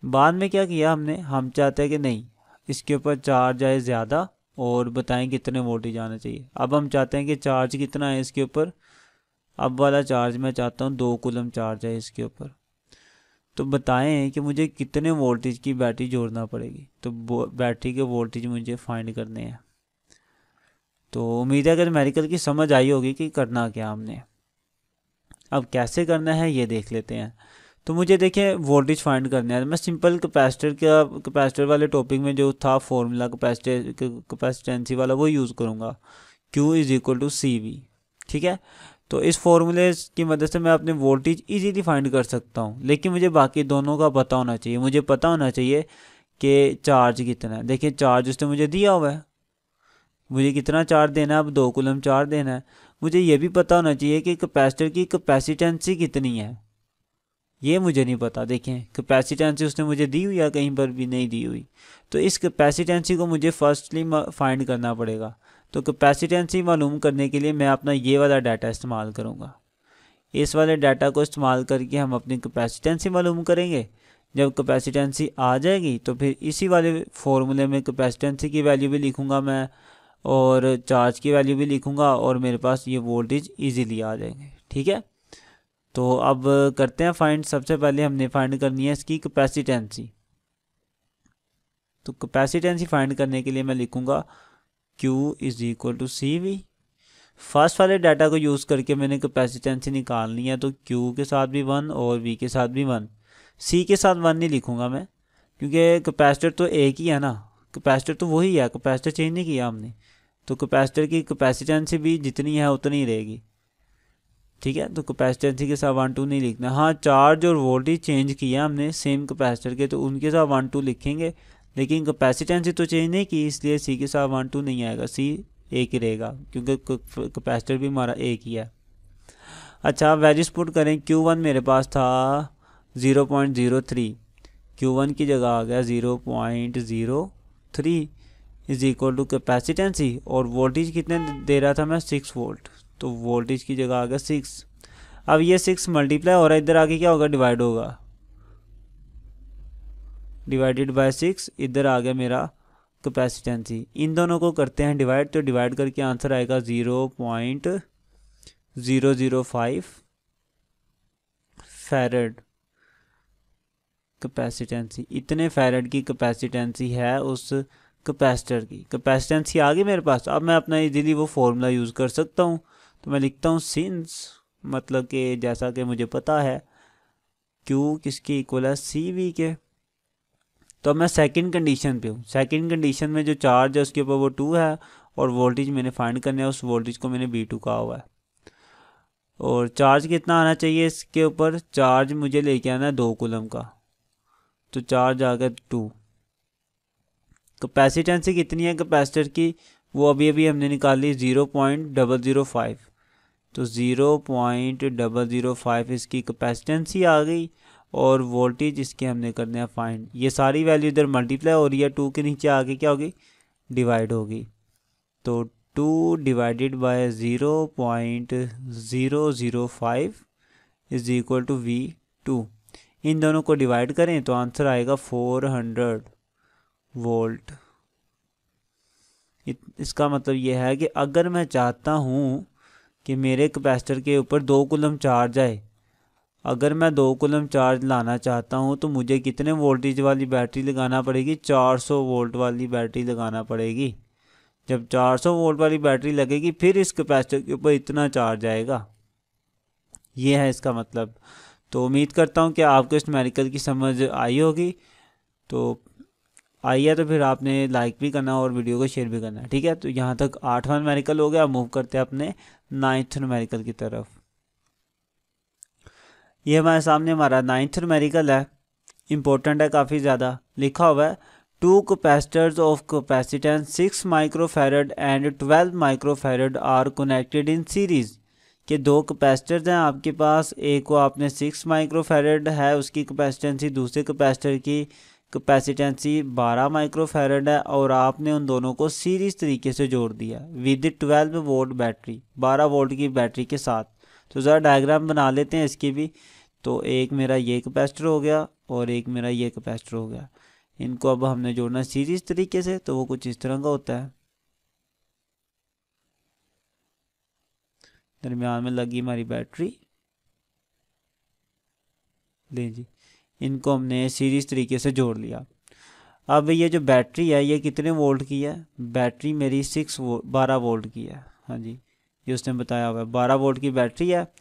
S1: बाद में क्या किया हमने, हम चाहते हैं कि नहीं इसके ऊपर चार्ज आए ज़्यादा और बताएं कितने वोल्टेज आना चाहिए। अब हम चाहते हैं कि चार्ज कितना है इसके ऊपर, अब वाला चार्ज मैं चाहता हूँ 2 कूलम चार्ज है इसके ऊपर। तो बताएं कि मुझे कितने वोल्टेज की बैटरी जोड़ना पड़ेगी, तो बैटरी के वोल्टेज मुझे फाइंड करने हैं। तो उम्मीद है कि न्यूमेरिकल की समझ आई होगी कि करना क्या हमने। अब कैसे करना है ये देख लेते हैं। तो मुझे देखिए वोल्टेज फाइंड करना है, मैं सिंपल कैपेसिटर वाले टॉपिक में जो था फॉर्मूला कैपेसिटेंसी वाला वो यूज़ करूँगा, Q is equal to CV, ठीक है। तो इस फॉर्मूले की मदद से मैं अपने वोल्टेज इजीली फाइंड कर सकता हूँ, लेकिन मुझे बाकी दोनों का पता होना चाहिए। मुझे पता होना चाहिए कि चार्ज कितना है, देखिए चार्ज उसने मुझे दिया हुआ है, मुझे कितना चार्ज देना है, अब 2 कूलम चार्ज देना है। मुझे ये भी पता होना चाहिए कि कैपेसिटर की कैपेसिटेंसी कितनी है, ये मुझे नहीं पता। देखें कैपेसिटेंसी उसने मुझे दी हुई है, कहीं पर भी नहीं दी हुई। तो इस कैपेसिटेंसी को मुझे फर्स्टली फाइंड करना पड़ेगा। तो कैपेसिटेंसी मालूम करने के लिए मैं अपना ये वाला डाटा इस्तेमाल करूँगा। इस वाले डाटा को इस्तेमाल करके हम अपनी कैपेसिटेंसी मालूम करेंगे। जब कैपेसिटेंसी आ जाएगी तो फिर इसी वाले फॉर्मूले में कैपेसिटेंसी की वैल्यू भी लिखूँगा मैं और चार्ज की वैल्यू भी लिखूँगा, और मेरे पास ये वोल्टेज ईजीली आ जाएंगे, ठीक है। तो अब करते हैं फाइंड। सबसे पहले हमने फाइंड करनी है इसकी कैपेसिटेंसी। तो कैपेसिटेंसी फाइंड करने के लिए मैं लिखूँगा Q is equal to CV। First वाले डाटा को यूज़ करके मैंने कैपेसिटेंसी निकालनी है, तो Q के साथ भी 1 और V के साथ भी 1। C के साथ 1 नहीं लिखूँगा मैं, क्योंकि कैपेसिटर तो एक ही है ना, कैपेसिटर तो वही है, कैपेसिटर चेंज नहीं किया हमने। तो कैपेसिटर की कैपेसिटेंसी भी जितनी है उतनी ही रहेगी, ठीक है। तो कैपेसिटेंसी के साथ 1 2 नहीं लिखना। हाँ चार्ज और वोल्टेज चेंज किया हमने सेम कैपेसिटर के, तो उनके साथ 1 2 लिखेंगे, लेकिन कैपेसिटेंसी तो चेंज नहीं की, इसलिए C के साथ 1 2 नहीं आएगा, C एक ही रहेगा क्योंकि कैपेसिटर भी हमारा एक ही है। अच्छा वैल्यूज पुट करें। Q1 मेरे पास था 0.03, Q1 की जगह आ गया 0.03 इज इक्वल टू कैपेसिटेंसी, और वोल्टेज कितने दे रहा था मैं 6 वोल्ट, तो वोल्टेज की जगह आ गया 6। अब ये 6 मल्टीप्लाई हो रहा है, इधर आके क्या होगा, डिवाइड होगा, डिवाइडेड बाय 6, इधर आ गया मेरा कैपेसिटेंसी। इन दोनों को करते हैं डिवाइड, तो डिवाइड करके आंसर आएगा 0.005 फैरेड कैपेसिटेंसी। इतने फैरेड की कैपेसिटेंसी है उस कैपेसिटर की। कैपेसिटेंसी आ गई मेरे पास, अब मैं अपना इजीली वो फॉर्मूला यूज़ कर सकता हूँ। तो मैं लिखता हूँ सिंस, मतलब कि जैसा कि मुझे पता है Q किसके इक्वल है, CV के। तो अब मैं सेकंड कंडीशन पे हूँ। सेकंड कंडीशन में जो चार्ज है उसके ऊपर वो 2 है, और वोल्टेज मैंने फाइंड करना है, उस वोल्टेज को मैंने V2 कहा हुआ है। और चार्ज कितना आना चाहिए इसके ऊपर, चार्ज मुझे लेके आना है 2 कूलम का, तो चार्ज आ गया 2। कैपेसिटेंसी कितनी है कैपेसिटर की, वो अभी अभी हमने निकाली 0.005, तो 0.005 इसकी कैपेसिटेंसी आ गई, और वोल्टेज इसके हमने करने हैं फाइंड। ये सारी वैल्यू इधर मल्टीप्लाई हो रही है, 2 के नीचे आगे क्या होगी, डिवाइड होगी। तो 2 divided by 0.005 is equal to V2। इन दोनों को डिवाइड करें तो आंसर आएगा 400 वोल्ट। इसका मतलब यह है कि अगर मैं चाहता हूँ कि मेरे कैपेसिटर के ऊपर 2 कूलम चार्ज आए, अगर मैं 2 कूलम चार्ज लाना चाहता हूँ तो मुझे कितने वोल्टेज वाली बैटरी लगाना पड़ेगी? 400 वोल्ट वाली बैटरी लगाना पड़ेगी। जब 400 वोल्ट वाली बैटरी लगेगी फिर इस कैपेसिटर के ऊपर इतना चार्ज आएगा। ये है इसका मतलब। तो उम्मीद करता हूँ कि आपको इस न्यूमेरिकल की समझ आई होगी। तो आई है तो फिर आपने लाइक भी करना और वीडियो को शेयर भी करना है, ठीक है। तो यहाँ तक 8वां न्यूमेरिकल हो गया। मूव करते हैं अपने 9th न्यूमेरिकल की तरफ। ये हमारे सामने हमारा 9th न्यूमेरिकल है, इम्पोर्टेंट है काफ़ी ज़्यादा। लिखा हुआ है 2 capacitors of capacitance 6 microfarad and 12 microfarad are connected in series. के 2 कैपेसिटर्स हैं आपके पास, एक को आपने 6 माइक्रोफैरड है उसकी कैपेसिटेंसी, दूसरे कैपेसिटर की कैपेसिटेंसी 12 माइक्रोफैरड है और आपने उन दोनों को सीरीज तरीके से जोड़ दिया विद 12 वोल्ट बैटरी, 12 वोल्ट की बैटरी के साथ। तो ज़रा डायग्राम बना लेते हैं इसकी भी। तो एक मेरा ये कैपेसिटर हो गया और एक मेरा ये कैपेसिटर हो गया। इनको अब हमने जोड़ना सीरीज तरीके से, तो वो कुछ इस तरह का होता है। दरमियान में लगी हमारी बैटरी, ले जी, इनको हमने सीरीज तरीके से जोड़ लिया। अब ये जो बैटरी है ये कितने वोल्ट की है? बैटरी मेरी 12 वोल्ट की है। हाँ जी, ये उसने बताया हुआ है 12 वोल्ट की बैटरी है।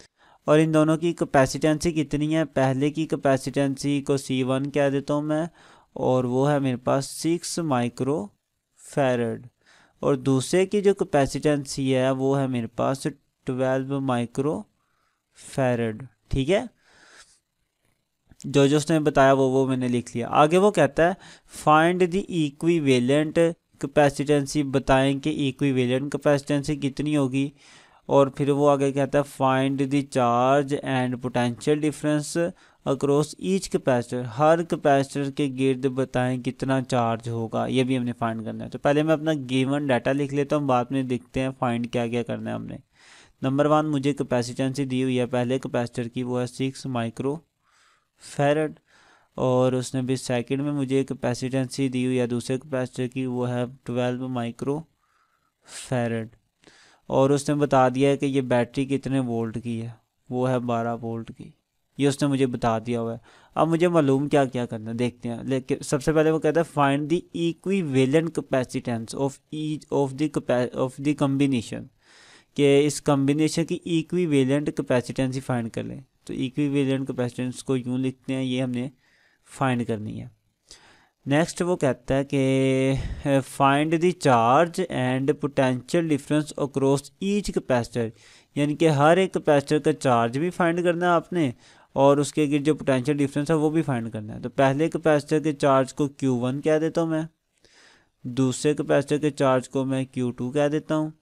S1: और इन दोनों की कैपेसिटेंसी कितनी है? पहले की कैपेसिटेंसी को C1 कह देता हूँ मैं, और वो है मेरे पास 6 माइक्रो फैरड। और दूसरे की जो कैपेसिटेंसी है वो है मेरे पास 12 माइक्रो फैरड। ठीक है, जो उसने बताया वो मैंने लिख लिया। आगे वो कहता है फाइंड द इक्विवेलेंट कैपेसिटेंसी, बताएं कि इक्विवेलेंट कैपेसिटेंसी कितनी होगी। और फिर वो आगे कहता है find the charge and potential difference across each capacitor, her capacitor के गिर्द बताएं कितना चार्ज होगा, ये भी हमने फाइंड करना है। तो पहले मैं अपना गिवन डाटा लिख लेता हूँ, बाद में देखते हैं फाइंड क्या क्या करना है हमने। नंबर 1 मुझे कैपेसिटेंसी दी हुई है पहले कैपेसिटर की, वो है 6 माइक्रो फैरड। और उसने भी सेकंड में मुझे कैपेसिटेंसी दी हुई है दूसरे कैपेसिटर की, वो है 12 माइक्रो फैरड। और उसने बता दिया है कि ये बैटरी कितने वोल्ट की है, वो है 12 वोल्ट की, ये उसने मुझे बता दिया हुआ है। अब मुझे मालूम क्या क्या करना है, देखते हैं। लेकिन सबसे पहले वो कहता है find the equivalent capacitance of each of the combination, कि इस कम्बिनेशन की इक्विवेलेंट कैपेसिटेंसी फाइंड कर लें। तो इक्विवेलेंट कैपेसिटेंस को यूँ लिखते हैं, ये हमने फाइंड करनी है। नेक्स्ट वो कहता है कि find the charge and potential difference across each capacitor, यानी कि हर एक कैपेसिटर का चार्ज भी फाइंड करना है आपने और उसके जो पोटेंशियल डिफरेंस है वो भी फाइंड करना है। तो पहले कैपेसिटर के चार्ज को Q1 कह देता हूँ मैं, दूसरे कैपेसिटर के चार्ज को मैं Q2 कह देता हूँ।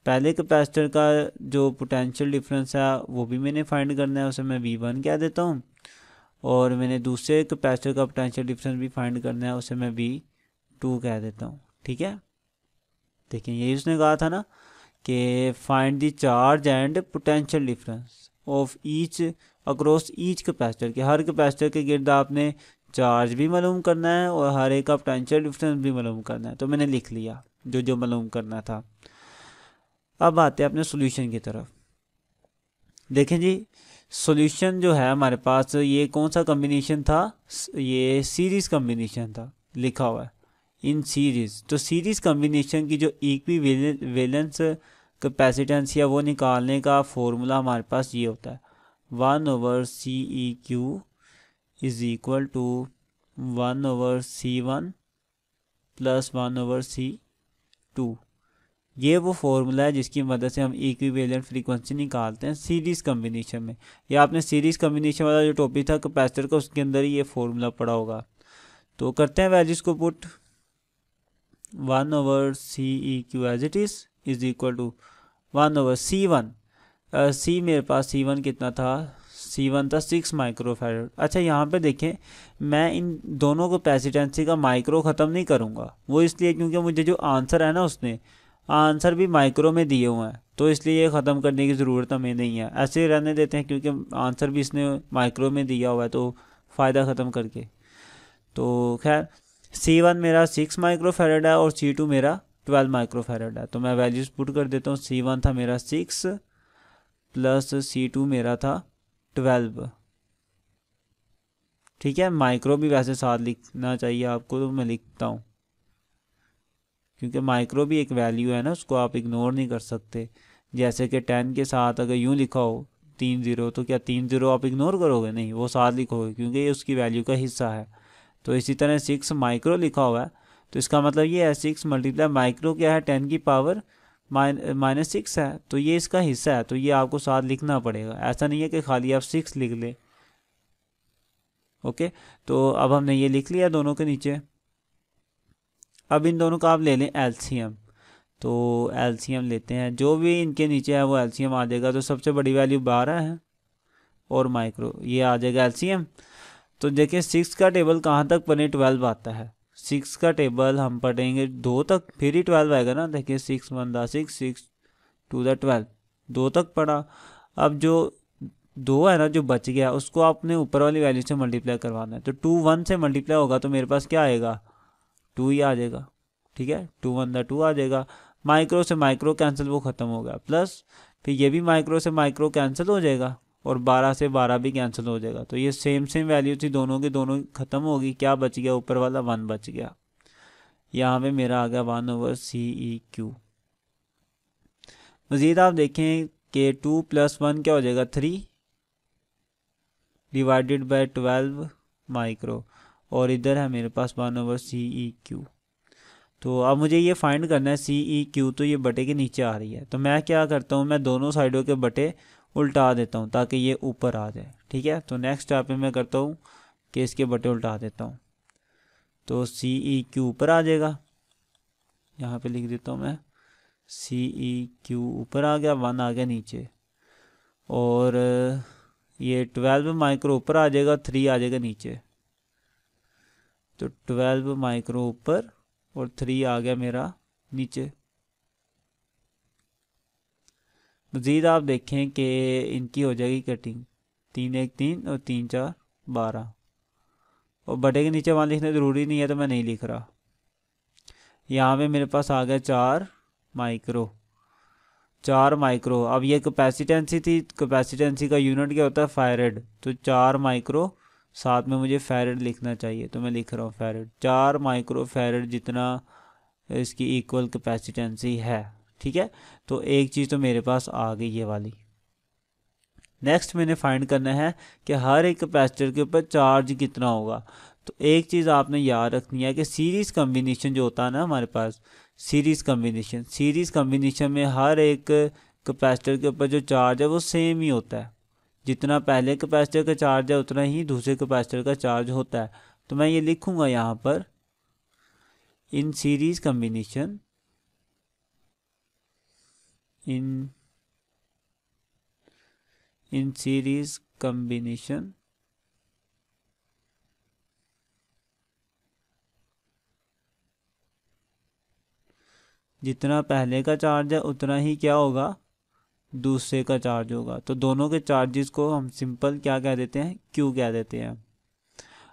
S1: पहले कैपेसिटर का जो पोटेंशियल डिफरेंस है वो भी मैंने फाइंड करना है, उसे मैं V1 कह देता हूँ। और मैंने दूसरे कैपेसिटर का पोटेंशियल डिफरेंस भी फाइंड करना है, उसे मैं V2 कह देता हूँ। ठीक है, देखिए यही उसने कहा था ना कि find the charge and potential difference of each across each capacitor, के हर कैपेसिटर के गिर्द आपने चार्ज भी मालूम करना है और हर एक का पोटेंशियल डिफरेंस भी मालूम करना है। तो मैंने लिख लिया जो मालूम करना था। अब आते हैं अपने सॉल्यूशन की तरफ। देखें जी, सॉल्यूशन जो है हमारे पास, ये कौन सा कॉम्बिनेशन था? ये सीरीज कॉम्बिनेशन था, लिखा हुआ है इन सीरीज। तो सीरीज कॉम्बिनेशन की जो इक्विवेलेंस कैपेसिटेंस है वो निकालने का फॉर्मूला हमारे पास ये होता है 1/CEQ is equal to 1/C1 plus 1/C2। ये वो फॉर्मूला है जिसकी मदद से हम इक्विवेलेंट फ्रीक्वेंसी निकालते हैं सीरीज़ कम्बिनेशन में। या आपने सीरीज़ कम्बिनेशन वाला जो टॉपिक था कैपेसिटर का, उसके अंदर ही ये फॉर्मूला पड़ा होगा। तो करते हैं वैल्यूज को put. 1/CEQ as it is equal to 1/C1। C मेरे पास C1 कितना था? C1 था 6 माइक्रोफैरड। अच्छा, यहाँ पे देखें, मैं इन दोनों कैपेसिटेंसी का माइक्रो ख़त्म नहीं करूँगा, वो इसलिए क्योंकि मुझे जो आंसर है ना उसने आंसर भी माइक्रो में दिए हुए हैं, तो इसलिए ये ख़त्म करने की ज़रूरत हमें नहीं है, ऐसे ही रहने देते हैं क्योंकि आंसर भी इसने माइक्रो में दिया हुआ है, तो फ़ायदा ख़त्म करके। तो खैर C1 मेरा 6 माइक्रो फेरेड है और C2 मेरा 12 माइक्रो फेरेड है। तो मैं वैल्यूज पुट कर देता हूँ। C1 था मेरा 6 प्लस C2 मेरा था 12। ठीक है, माइक्रो भी वैसे साथ लिखना चाहिए आपको, तो मैं लिखता हूँ क्योंकि माइक्रो भी एक वैल्यू है ना, उसको आप इग्नोर नहीं कर सकते। जैसे कि 10 के साथ अगर यूँ लिखा हो 3 ज़ीरो, तो क्या 3 ज़ीरो आप इग्नोर करोगे? नहीं, वो साथ लिखोगे क्योंकि ये उसकी वैल्यू का हिस्सा है। तो इसी तरह 6 माइक्रो लिखा हुआ है, तो इसका मतलब ये है 6 मल्टीप्लाई माइक्रो क्या है, 10 की पावर -6 है, तो ये इसका हिस्सा है, तो ये आपको साथ लिखना पड़ेगा। ऐसा नहीं है कि खाली आप 6 लिख ले। ओके, तो अब हमने ये लिख लिया दोनों के नीचे। अब इन दोनों का आप ले लें एलसीएम। तो एलसीएम लेते हैं, जो भी इनके नीचे है वो एलसीएम आ जाएगा। तो सबसे बड़ी वैल्यू 12 है और माइक्रो ये आ जाएगा एलसीएम। तो देखिए 6 का टेबल कहाँ तक पढ़े, 12 आता है। 6 का टेबल हम पढ़ेंगे 2 तक, फिर ही 12 आएगा ना। देखिए 6 1 दा 6, 6 2 दा 12, 2 तक पढ़ा। अब जो 2 है ना जो बच गया, उसको आपने ऊपर वाली वैल्यू से मल्टीप्लाई करवाना है। तो 2 1 से मल्टीप्लाई होगा तो मेरे पास क्या आएगा, 2 ही आ जाएगा। ठीक है, 2 1 दा 2 आ जाएगा। माइक्रो से माइक्रो कैंसिल, वो ख़त्म हो गया। प्लस फिर ये भी माइक्रो से माइक्रो कैंसिल हो जाएगा और 12 से 12 भी कैंसिल हो जाएगा। तो ये सेम वैल्यू थी दोनों की, दोनों ख़त्म होगी। क्या बच गया, ऊपर वाला 1 बच गया। यहाँ पे मेरा आ गया 1/CEQ। मज़ीद आप देखें कि 2 + 1 क्या हो जाएगा, 3 डिवाइडेड बाय 12 माइक्रो, और इधर है मेरे पास 1/CEQ। तो अब मुझे ये फाइंड करना है CEQ, तो ये बटे के नीचे आ रही है। तो मैं क्या करता हूँ, मैं दोनों साइडों के बटे उल्टा देता हूँ ताकि ये ऊपर आ जाए। ठीक है, तो नेक्स्ट स्टेप में मैं करता हूँ कि इसके बटे उल्टा देता हूँ, तो CEQ ऊपर आ जाएगा। यहाँ पे लिख देता हूँ मैं, CEQ ऊपर आ गया, 1 आ गया नीचे, और ये 12 माइक्रो ऊपर आ जाएगा, 3 आ जाएगा नीचे। तो 12 माइक्रो ऊपर और 3 आ गया मेरा नीचे। मज़ीद आप देखें कि इनकी हो जाएगी कटिंग, 3 1 3 और 3 4 12, और बटे के नीचे वहाँ लिखना ज़रूरी नहीं है, तो मैं नहीं लिख रहा। यहाँ पे मेरे पास आ गया 4 माइक्रो, 4 माइक्रो। अब ये कैपेसिटेंसी थी, कैपेसिटेंसी का यूनिट क्या होता है, फैरेड। तो 4 माइक्रो, साथ में मुझे फैरेड लिखना चाहिए, तो मैं लिख रहा हूँ फैरेड। 4 माइक्रो फैरेड जितना इसकी इक्वल कैपेसिटेंसी है। ठीक है, तो एक चीज़ तो मेरे पास आ गई ये वाली। नेक्स्ट मैंने फाइंड करना है कि हर एक कैपेसिटर के ऊपर चार्ज कितना होगा। तो एक चीज़ आपने याद रखनी है कि सीरीज़ कम्बिनेशन जो होता है ना हमारे पास, सीरीज़ कम्बिनेशन में हर एक कैपेसिटर के ऊपर जो चार्ज है वो सेम ही होता है। जितना पहले कैपेसिटर का चार्ज है उतना ही दूसरे कैपेसिटर का चार्ज होता है। तो मैं ये लिखूँगा यहाँ पर, इन सीरीज़ कम्बिनेशन, इन सीरीज़ कम्बिनेशन जितना पहले का चार्ज है उतना ही क्या होगा, दूसरे का चार्ज होगा। तो दोनों के चार्जेस को हम सिंपल क्या कह देते हैं, क्यू कह देते हैं।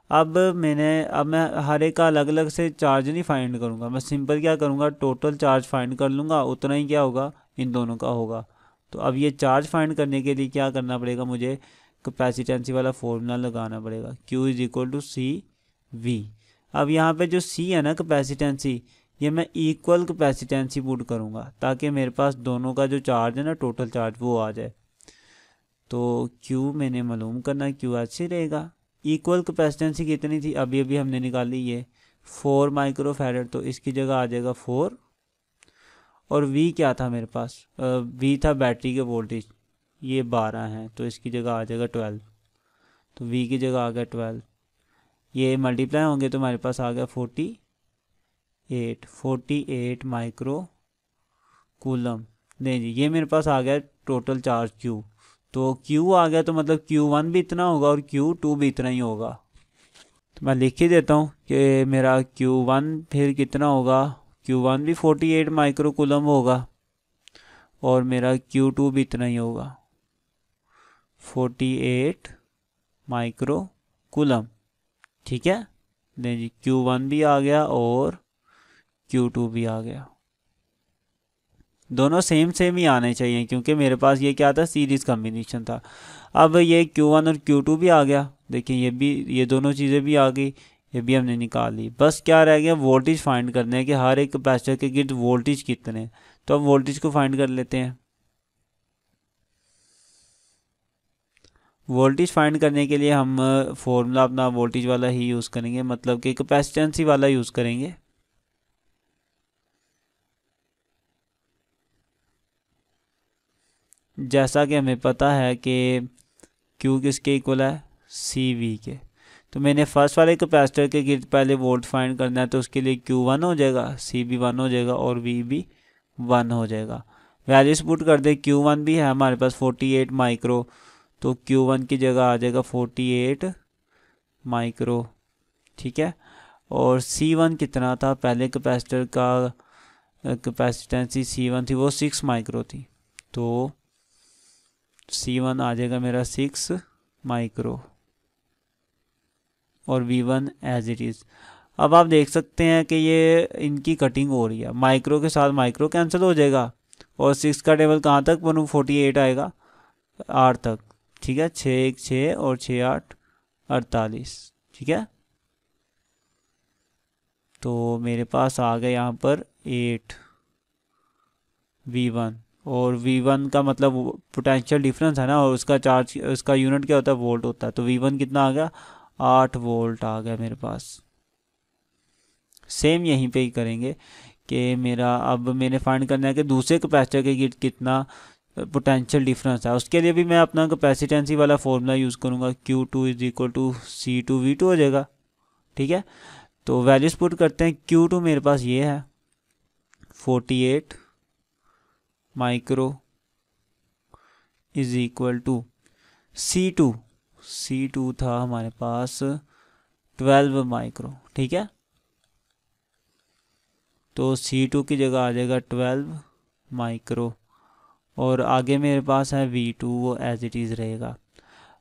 S1: अब मैं हर एक का अलग अलग से चार्ज नहीं फाइंड करूँगा, मैं सिंपल क्या करूँगा, टोटल चार्ज फाइंड कर लूँगा, उतना ही क्या होगा, इन दोनों का होगा। तो अब ये चार्ज फाइंड करने के लिए क्या करना पड़ेगा, मुझे कैपेसिटेंसी वाला फॉर्मूला लगाना पड़ेगा, Q=CV। अब यहाँ पे जो C है ना कैपेसिटेंसी, ये मैं इक्वल कैपेसिटेंसी पुट करूँगा ताकि मेरे पास दोनों का जो चार्ज है ना, टोटल चार्ज, वो आ जाए। तो Q मैंने मालूम करना है, Q अच्छी रहेगा। इक्वल कैपेसिटेंसी कितनी थी, अभी अभी हमने निकाली, ये 4 माइक्रो फैरेड, तो इसकी जगह आ जाएगा 4। और V क्या था मेरे पास, V था बैटरी के वोल्टेज, ये 12 हैं, तो इसकी जगह आ जाएगा 12। तो V की जगह आ गया 12, ये मल्टीप्लाई होंगे तो हमारे पास आ गया 48 माइक्रो कूलम। नहीं जी, ये मेरे पास आ गया टोटल चार्ज Q। तो Q आ गया, तो मतलब Q1 भी इतना होगा और Q2 भी इतना ही होगा। तो मैं लिख ही देता हूँ कि मेरा Q1 फिर कितना होगा, Q1 भी 48 माइक्रो कूलम होगा और मेरा Q2 भी इतना ही होगा, 48 माइक्रो कूलम। ठीक है, नहीं जी, Q1 भी आ गया और Q2 भी आ गया। दोनों सेम सेम ही आने चाहिए क्योंकि मेरे पास ये क्या था, सीरीज कॉम्बिनेशन था। अब ये Q1 और Q2 भी आ गया, देखिए ये भी, ये दोनों चीज़ें भी आ गई, ये भी हमने निकाल ली। बस क्या रह गया, वोल्टेज फाइंड करने हैं कि हर एक कैपेसिटर के गिर्द वोल्टेज कितने हैं। तो अब वोल्टेज को फाइंड कर लेते हैं। वोल्टेज फाइंड करने के लिए हम फॉर्मूला अपना वोल्टेज वाला ही यूज़ करेंगे, मतलब कि कैपेसिटेंसी वाला यूज़ करेंगे। जैसा कि हमें पता है कि Q किसके इक्वल है, CV के। तो मैंने फर्स्ट वाले कैपेसिटर के गिर्द पहले वोल्ट फाइंड करना है, तो उसके लिए Q1 हो जाएगा, CV 1 हो जाएगा और V भी 1 हो जाएगा। वैल्यूज पुट कर दे, Q1 भी है हमारे पास 48 माइक्रो, तो Q1 की जगह आ जाएगा 48 माइक्रो। ठीक है, और C1 कितना था, पहले कैपेसिटर का कैपेसिटेंसी C1 थी वो 6 माइक्रो थी, तो C1 आ जाएगा मेरा 6 माइक्रो और V1 एज इट इज़। अब आप देख सकते हैं कि ये इनकी कटिंग हो रही है, माइक्रो के साथ माइक्रो कैंसिल हो जाएगा और 6 का टेबल कहाँ तक बनू, 48 आएगा 8 तक। ठीक है, 6 1 6 और 6 8 48। ठीक है, तो मेरे पास आ गया यहाँ पर 8 V1, और V1 का मतलब पोटेंशियल डिफरेंस है ना, और उसका चार्ज, उसका यूनिट क्या होता है, वोल्ट होता है। तो V1 कितना आ गया, 8 वोल्ट आ गया मेरे पास। सेम यहीं पे ही करेंगे कि मेरा, अब मैंने फाइंड करना है कि दूसरे कैपेसिटर के गिर्द कितना पोटेंशियल डिफरेंस है। उसके लिए भी मैं अपना कैपेसिटेंसी वाला फॉर्मूला यूज़ करूँगा, Q2 is equal to C2V2 हो जाएगा। ठीक है, तो वैल्यूज पुट करते हैं। Q2 मेरे पास ये है 48 micro is equal to C2 था हमारे पास 12 माइक्रो। ठीक है, तो C2 की जगह आ जाएगा 12 माइक्रो, और आगे मेरे पास है V2, वो एज इट इज़ रहेगा।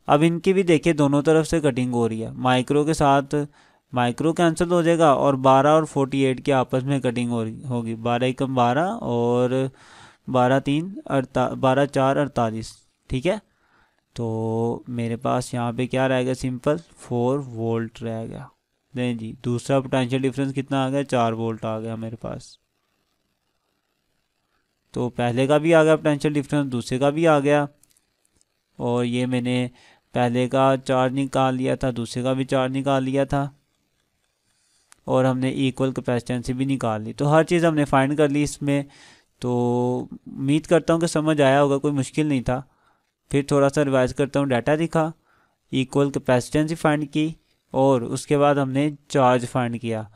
S1: अब इनकी भी देखिए दोनों तरफ से कटिंग हो रही है, माइक्रो के साथ माइक्रो कैंसिल हो जाएगा और 12 और 48 के आपस में कटिंग होगी, 12 एकम 12 और 12 3 12 4 48। ठीक है, तो मेरे पास यहाँ पे क्या रहेगा, सिंपल 4 वोल्ट रह गया। नहीं जी, दूसरा पोटेंशियल डिफरेंस कितना आ गया, 4 वोल्ट आ गया मेरे पास। तो पहले का भी आ गया पोटेंशियल डिफरेंस, दूसरे का भी आ गया, और ये मैंने पहले का चार्ज निकाल लिया था, दूसरे का भी चार्ज निकाल लिया था, और हमने इक्वल कैपेसिटेंसी भी निकाल ली। तो हर चीज़ हमने फाइंड कर ली इसमें। तो उम्मीद करता हूँ कि समझ आया होगा, कोई मुश्किल नहीं था। फिर थोड़ा सा रिवाइज करता हूँ, डाटा दिखा, इक्वल कैपेसिटेंसी फाइंड की, और उसके बाद हमने चार्ज फाइंड किया।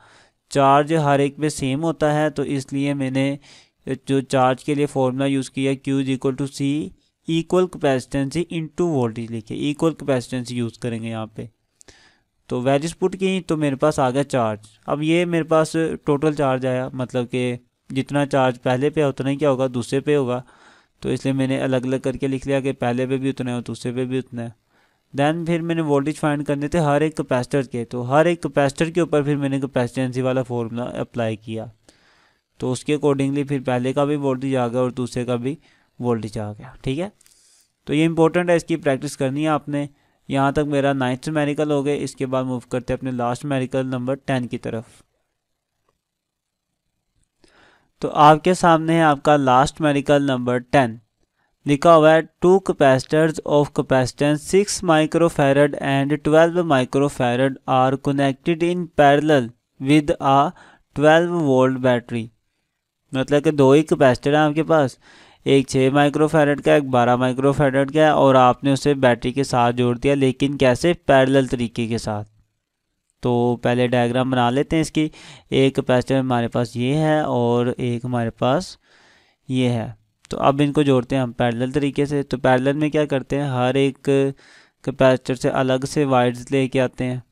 S1: चार्ज हर एक पे सेम होता है, तो इसलिए मैंने जो चार्ज के लिए फॉर्मूला यूज़ किया, Q is equal to C equal capacitancy into voltage लिखे, इक्वल कैपेसिटेंसी यूज़ करेंगे यहाँ पे। तो वैल्यूज पुट की तो मेरे पास आ गया चार्ज। अब ये मेरे पास टोटल चार्ज आया, मतलब कि जितना चार्ज पहले पे उतना ही क्या होगा, दूसरे पे होगा। तो इसलिए मैंने अलग अलग करके लिख लिया कि पहले पे भी उतना है और दूसरे पे भी उतना है। देन फिर मैंने वोल्टेज फाइंड करने थे हर एक कैपेसिटर के, तो हर एक कैपेसिटर के ऊपर फिर मैंने कैपेसिटेंसी वाला फॉर्मूला अप्लाई किया। तो उसके अकॉर्डिंगली फिर पहले का भी वोल्टेज आ गया और दूसरे का भी वोल्टेज आ गया। ठीक है, तो ये इंपॉर्टेंट है, इसकी प्रैक्टिस करनी है आपने। यहाँ तक मेरा 9th न्यूमेरिकल हो गए। इसके बाद मूव करते हैं अपने लास्ट न्यूमेरिकल नंबर 10 की तरफ। तो आपके सामने है आपका लास्ट न्यूमेरिकल नंबर 10। लिखा हुआ है 2 capacitors of capacitance 6 microfarad and 12 microfarad are connected in parallel with a 12 volt battery. मतलब कि दो ही कैपेसिटर हैं आपके पास, एक 6 माइक्रोफैरड का, एक 12 माइक्रोफैरड का है, और आपने उसे बैटरी के साथ जोड़ दिया, लेकिन कैसे, पैरेलल तरीके के साथ। तो पहले डायग्राम बना लेते हैं इसकी। एक कैपेसिटर हमारे पास ये है और एक हमारे पास ये है। तो अब इनको जोड़ते हैं हम पैरेलल तरीके से। तो पैरेलल में क्या करते हैं, हर एक कैपेसिटर से अलग से वायर्स लेके आते हैं।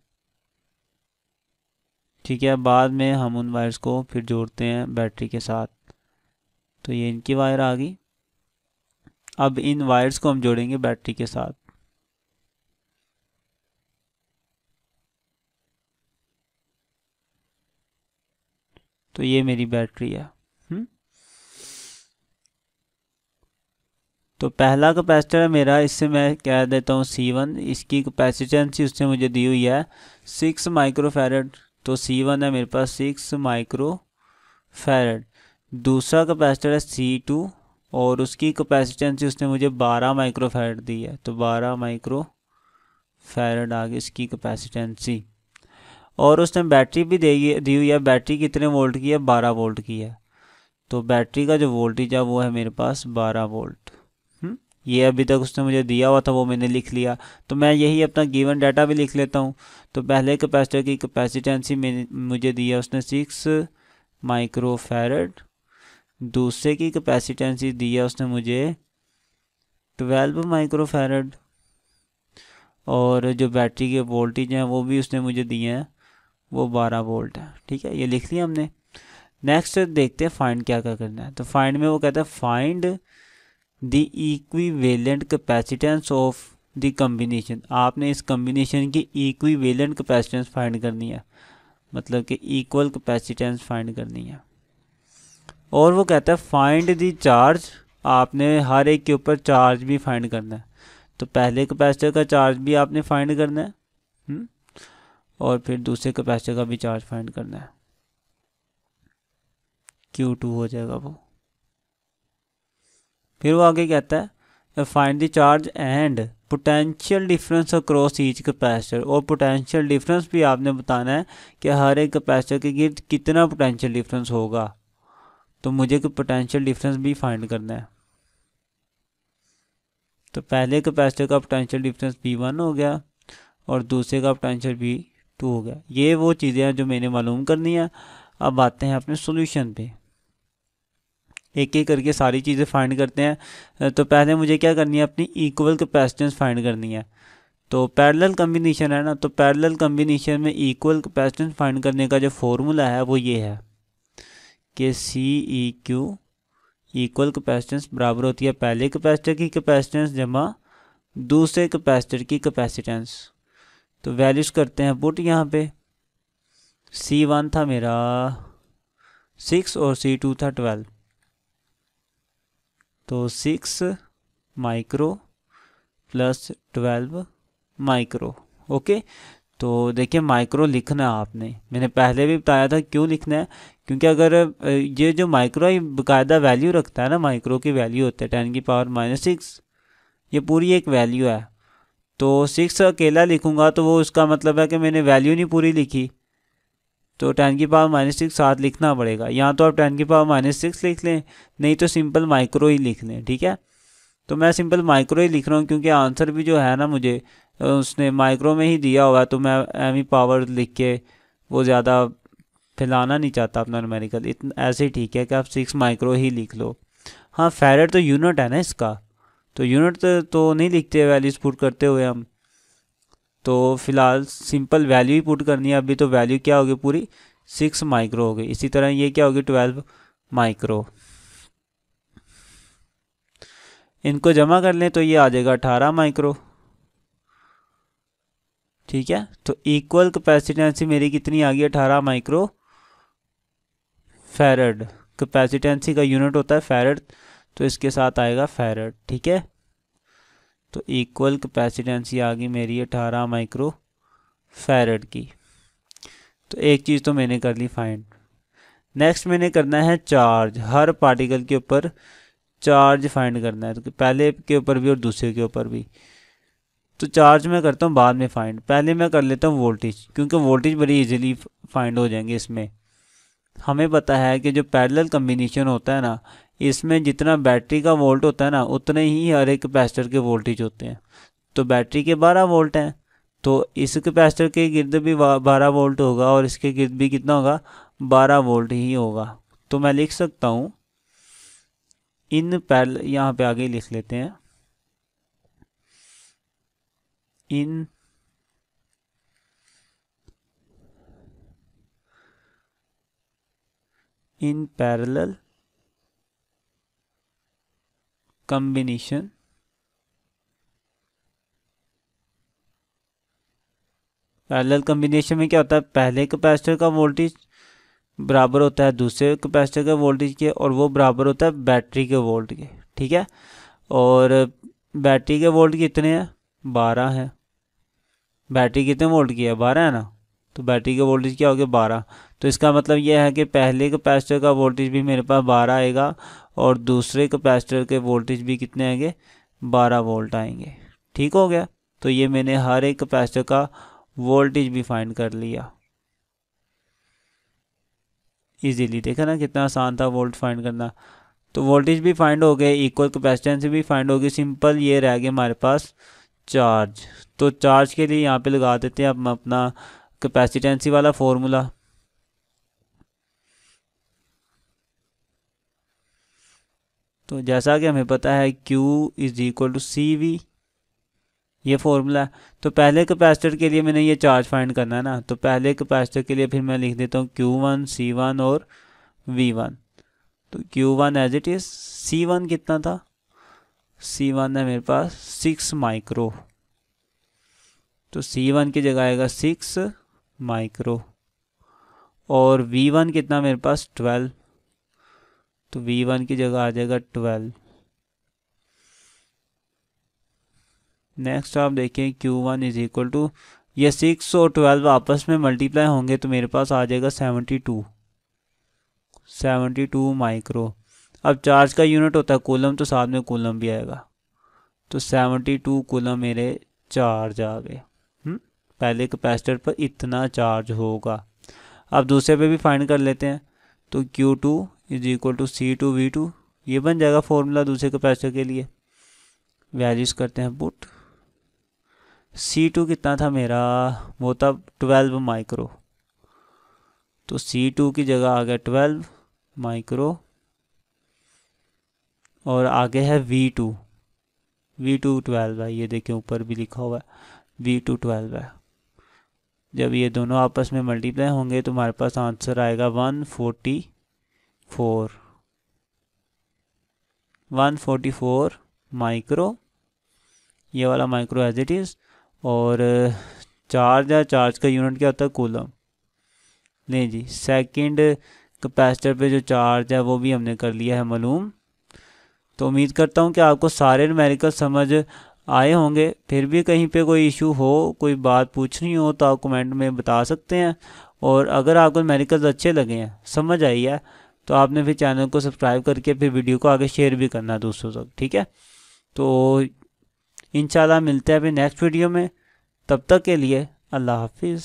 S1: ठीक है, बाद में हम उन वायर्स को फिर जोड़ते हैं बैटरी के साथ। तो ये इनकी वायर आ गई। अब इन वायर्स को हम जोड़ेंगे बैटरी के साथ। तो ये मेरी बैटरी है। तो पहला कैपेसिटर है मेरा, इससे मैं कह देता हूँ C1। इसकी कैपेसिटेंसी उसने मुझे दी हुई है 6 माइक्रोफैरड। तो C1 है मेरे पास 6 माइक्रोफैरड। दूसरा कैपेसिटर है C2 और उसकी कैपेसिटेंसी उसने मुझे 12 माइक्रोफैरड दी है। तो 12 माइक्रोफैरड आ गई इसकी कैपेसिटेंसी। और उसने बैटरी भी दी हुई है। बैटरी कितने वोल्ट की है? 12 वोल्ट की है। तो बैटरी का जो वोल्टेज है वो है मेरे पास 12 वोल्ट। ये अभी तक उसने मुझे दिया हुआ था वो मैंने लिख लिया। तो मैं यही अपना गिवन डाटा भी लिख लेता हूँ। तो पहले कैपेसिटर की कैपेसिटेंसी मुझे दी है उसने 6 माइक्रोफैरड। दूसरे की कैपेसिटेंसी दी है उसने मुझे 12 माइक्रोफैरड। और जो बैटरी के वोल्टेज हैं वो भी उसने मुझे दिए हैं, वो 12 वोल्ट है। ठीक है, ये लिख लिया हमने। नेक्स्ट देखते हैं फाइंड क्या क्या करना है। तो फाइंड में वो कहता है find the equivalent capacitance of the combination. आपने इस कम्बिनेशन की इक्विवेलेंट कैपेसिटेंस फाइंड करनी है, मतलब कि इक्वल कैपेसिटेंस फाइंड करनी है। और वो कहता है फाइंड द चार्ज। आपने हर एक के ऊपर चार्ज भी फाइंड करना है। तो पहले कैपेसिटर का चार्ज भी आपने फाइंड करना है, और फिर दूसरे कैपेसिटर का भी चार्ज फाइंड करना है। Q2 हो जाएगा वो। फिर वो आगे कहता है find the charge and potential difference across each capacitor. और पोटेंशियल डिफरेंस भी आपने बताना है कि हर एक कैपेसिटर के गिर्द कितना पोटेंशियल डिफरेंस होगा। तो मुझे पोटेंशियल डिफरेंस भी फाइंड करना है। तो पहले कैपेसिटर का पोटेंशियल डिफरेंस V1 हो गया और दूसरे का पोटेंशियल V2 हो गया। ये वो चीज़ें हैं जो मैंने मालूम करनी है। अब आते हैं अपने सॉल्यूशन पे, एक एक करके सारी चीज़ें फाइंड करते हैं। तो पहले मुझे क्या करनी है? अपनी इक्वल कैपेसिटेंस फाइंड करनी है। तो पैरेलल कम्बिनेशन है ना, तो पैरेलल कम्बिनेशन में इक्वल कैपेसिटेंस फाइंड करने का जो फॉर्मूला है वो ये है कि CEQ इक्वल कैपेसिटेंस बराबर होती है पहले कैपेसिटर की कैपेसिटेंस जमा दूसरे कैपेसिटर की कैपेसिटेंस। तो वैल्यूज करते हैं पुट यहाँ पे। C1 था मेरा 6 और C2 था 12। तो 6 माइक्रो प्लस 12 माइक्रो। ओके, तो देखिए माइक्रो लिखना है आपने, मैंने पहले भी बताया था क्यों लिखना है। क्योंकि अगर ये जो माइक्रो है बाकायदा वैल्यू रखता है ना, माइक्रो की वैल्यू होती है 10⁻⁻�6। ये पूरी एक वैल्यू है। तो 6 अकेला लिखूंगा तो वो उसका मतलब है कि मैंने वैल्यू नहीं पूरी लिखी। तो 10⁻⁻6 साथ लिखना पड़ेगा। यहाँ तो आप 10⁻⁻6 लिख लें, नहीं तो सिंपल माइक्रो ही लिख लें। ठीक है, तो मैं सिंपल माइक्रो ही लिख रहा हूँ क्योंकि आंसर भी जो है ना मुझे उसने माइक्रो में ही दिया हुआ है। तो मैं एम पावर लिख के वो ज़्यादा फैलाना नहीं चाहता अपना न्यूमेरिकल। इतना ऐसे ही ठीक है कि आप 6 माइक्रो ही लिख लो। हाँ, फैरेड तो यूनिट है ना इसका, तो यूनिट तो नहीं लिखते वैल्यूज पुट करते हुए हम। तो फिलहाल सिंपल वैल्यू ही पुट करनी है अभी। तो वैल्यू क्या होगी पूरी? 6 माइक्रो हो गई। इसी तरह ये क्या होगी? 12 माइक्रो। इनको जमा कर लें तो ये आ जाएगा 18 माइक्रो। ठीक है, तो इक्वल कैपेसिटेंसी मेरी कितनी आ गई? 18 माइक्रो फैरड। कैपेसिटेंसी का यूनिट होता है फैरड, तो इसके साथ आएगा फैरड। ठीक है, तो इक्वल कैपेसिटेंसी आ गई मेरी 18 माइक्रो फैरड की। तो एक चीज़ तो मैंने कर ली फाइंड। नेक्स्ट मैंने करना है चार्ज। हर पार्टिकल के ऊपर चार्ज फाइंड करना है, तो पहले के ऊपर भी और दूसरे के ऊपर भी। तो चार्ज मैं करता हूँ बाद में फाइंड, पहले मैं कर लेता हूँ वोल्टेज, क्योंकि वोल्टेज बड़ी इजीली फाइंड हो जाएंगे इसमें। हमें पता है कि जो पैरेलल कम्बिनेशन होता है ना, इसमें जितना बैटरी का वोल्ट होता है ना उतने ही हर एक कैपेसिटर के वोल्टेज होते हैं। तो बैटरी के 12 वोल्ट हैं, तो इस कैपेसिटर के गिर्द भी 12 वोल्ट होगा और इसके गिर्द भी कितना होगा? 12 वोल्ट ही होगा। तो मैं लिख सकता हूँ इन पैरेलल, यहाँ पे आगे लिख लेते हैं इन इन पैरेलल कॉम्बिनेशन पैरेलल कॉम्बिनेशन में क्या होता है, पहले कैपेसिटर का वोल्टेज बराबर होता है दूसरे कैपेसिटर के वोल्टेज के, और वो बराबर होता है बैटरी के वोल्ट के। ठीक है, और बैटरी के वोल्ट कितने हैं, 12 है। बैटरी कितने वोल्ट की है, 12 है ना, तो बैटरी के वोल्टेज क्या हो गया, 12। तो इसका मतलब यह है कि पहले कैपेसिटर का वोल्टेज भी मेरे पास 12 आएगा और दूसरे कैपेसिटर के वोल्टेज भी कितने आएंगे, 12 वोल्ट आएंगे। ठीक हो गया, तो ये मैंने हर एक कैपेसिटर का वोल्टेज भी फाइंड कर लिया इजीली। देखा ना कितना आसान था वोल्ट फाइंड करना। तो वोल्टेज भी फाइंड हो गए, इक्वल कैपेसिटेंस भी फाइंड हो गई, सिंपल ये रह गया हमारे पास चार्ज। तो चार्ज के लिए यहाँ पे लगा देते हैं अब हम अपना कैपेसिटेंसी वाला फॉर्मूला। तो जैसा कि हमें पता है Q is equal to CV, ये फॉर्मूला है। तो पहले कैपेसिटर के लिए मैंने ये चार्ज फाइंड करना है ना, तो पहले कैपेसिटर के लिए फिर मैं लिख देता हूँ Q1 C1 और V1। तो Q1 as it is, C1 कितना था, C1 है मेरे पास 6 माइक्रो, तो C1 की जगह आएगा 6 माइक्रो। और V1 कितना मेरे पास 12, तो V1 की जगह आ जाएगा 12। नेक्स्ट आप देखें Q1 इज इक्वल टू, ये 6 और 12 आपस में मल्टीप्लाई होंगे तो मेरे पास आ जाएगा 72 माइक्रो। अब चार्ज का यूनिट होता है कूलम, तो साथ में कूलम भी आएगा, तो 72 कूलम मेरे चार्ज आ गए। पहले कैपेसिटर पर इतना चार्ज होगा। अब दूसरे पे भी फाइंड कर लेते हैं, तो Q2 is equal to C2V2, ये बन जाएगा फॉर्मूला दूसरे कैपेसिटर के लिए। वैल्यूज करते हैं पुट, C2 कितना था मेरा, वो था 12 माइक्रो, तो C2 की जगह आ गया 12 माइक्रो। और आगे है V2 12 है, ये देखें ऊपर भी लिखा हुआ है V2 12 है। जब ये दोनों आपस में मल्टीप्लाई होंगे तो हमारे पास आंसर आएगा 144 माइक्रो, ये वाला माइक्रो एज इट इज़। और चार्ज है, चार्ज का यूनिट क्या होता है, कूलम। नहीं जी, सेकंड कैपेसिटर पे जो चार्ज है वो भी हमने कर लिया है मालूम। तो उम्मीद करता हूँ कि आपको सारे न्यूमेरिकल समझ आए होंगे। फिर भी कहीं पे कोई इशू हो, कोई बात पूछनी हो तो आप कमेंट में बता सकते हैं। और अगर आपको न्यूमेरिकल्स अच्छे लगे हैं, समझ आई है, तो आपने फिर चैनल को सब्सक्राइब करके फिर वीडियो को आगे शेयर भी करना दूसरों तक। ठीक है, तो इंशाल्लाह मिलते हैं फिर नेक्स्ट वीडियो में। तब तक के लिए अल्लाह हाफिज़।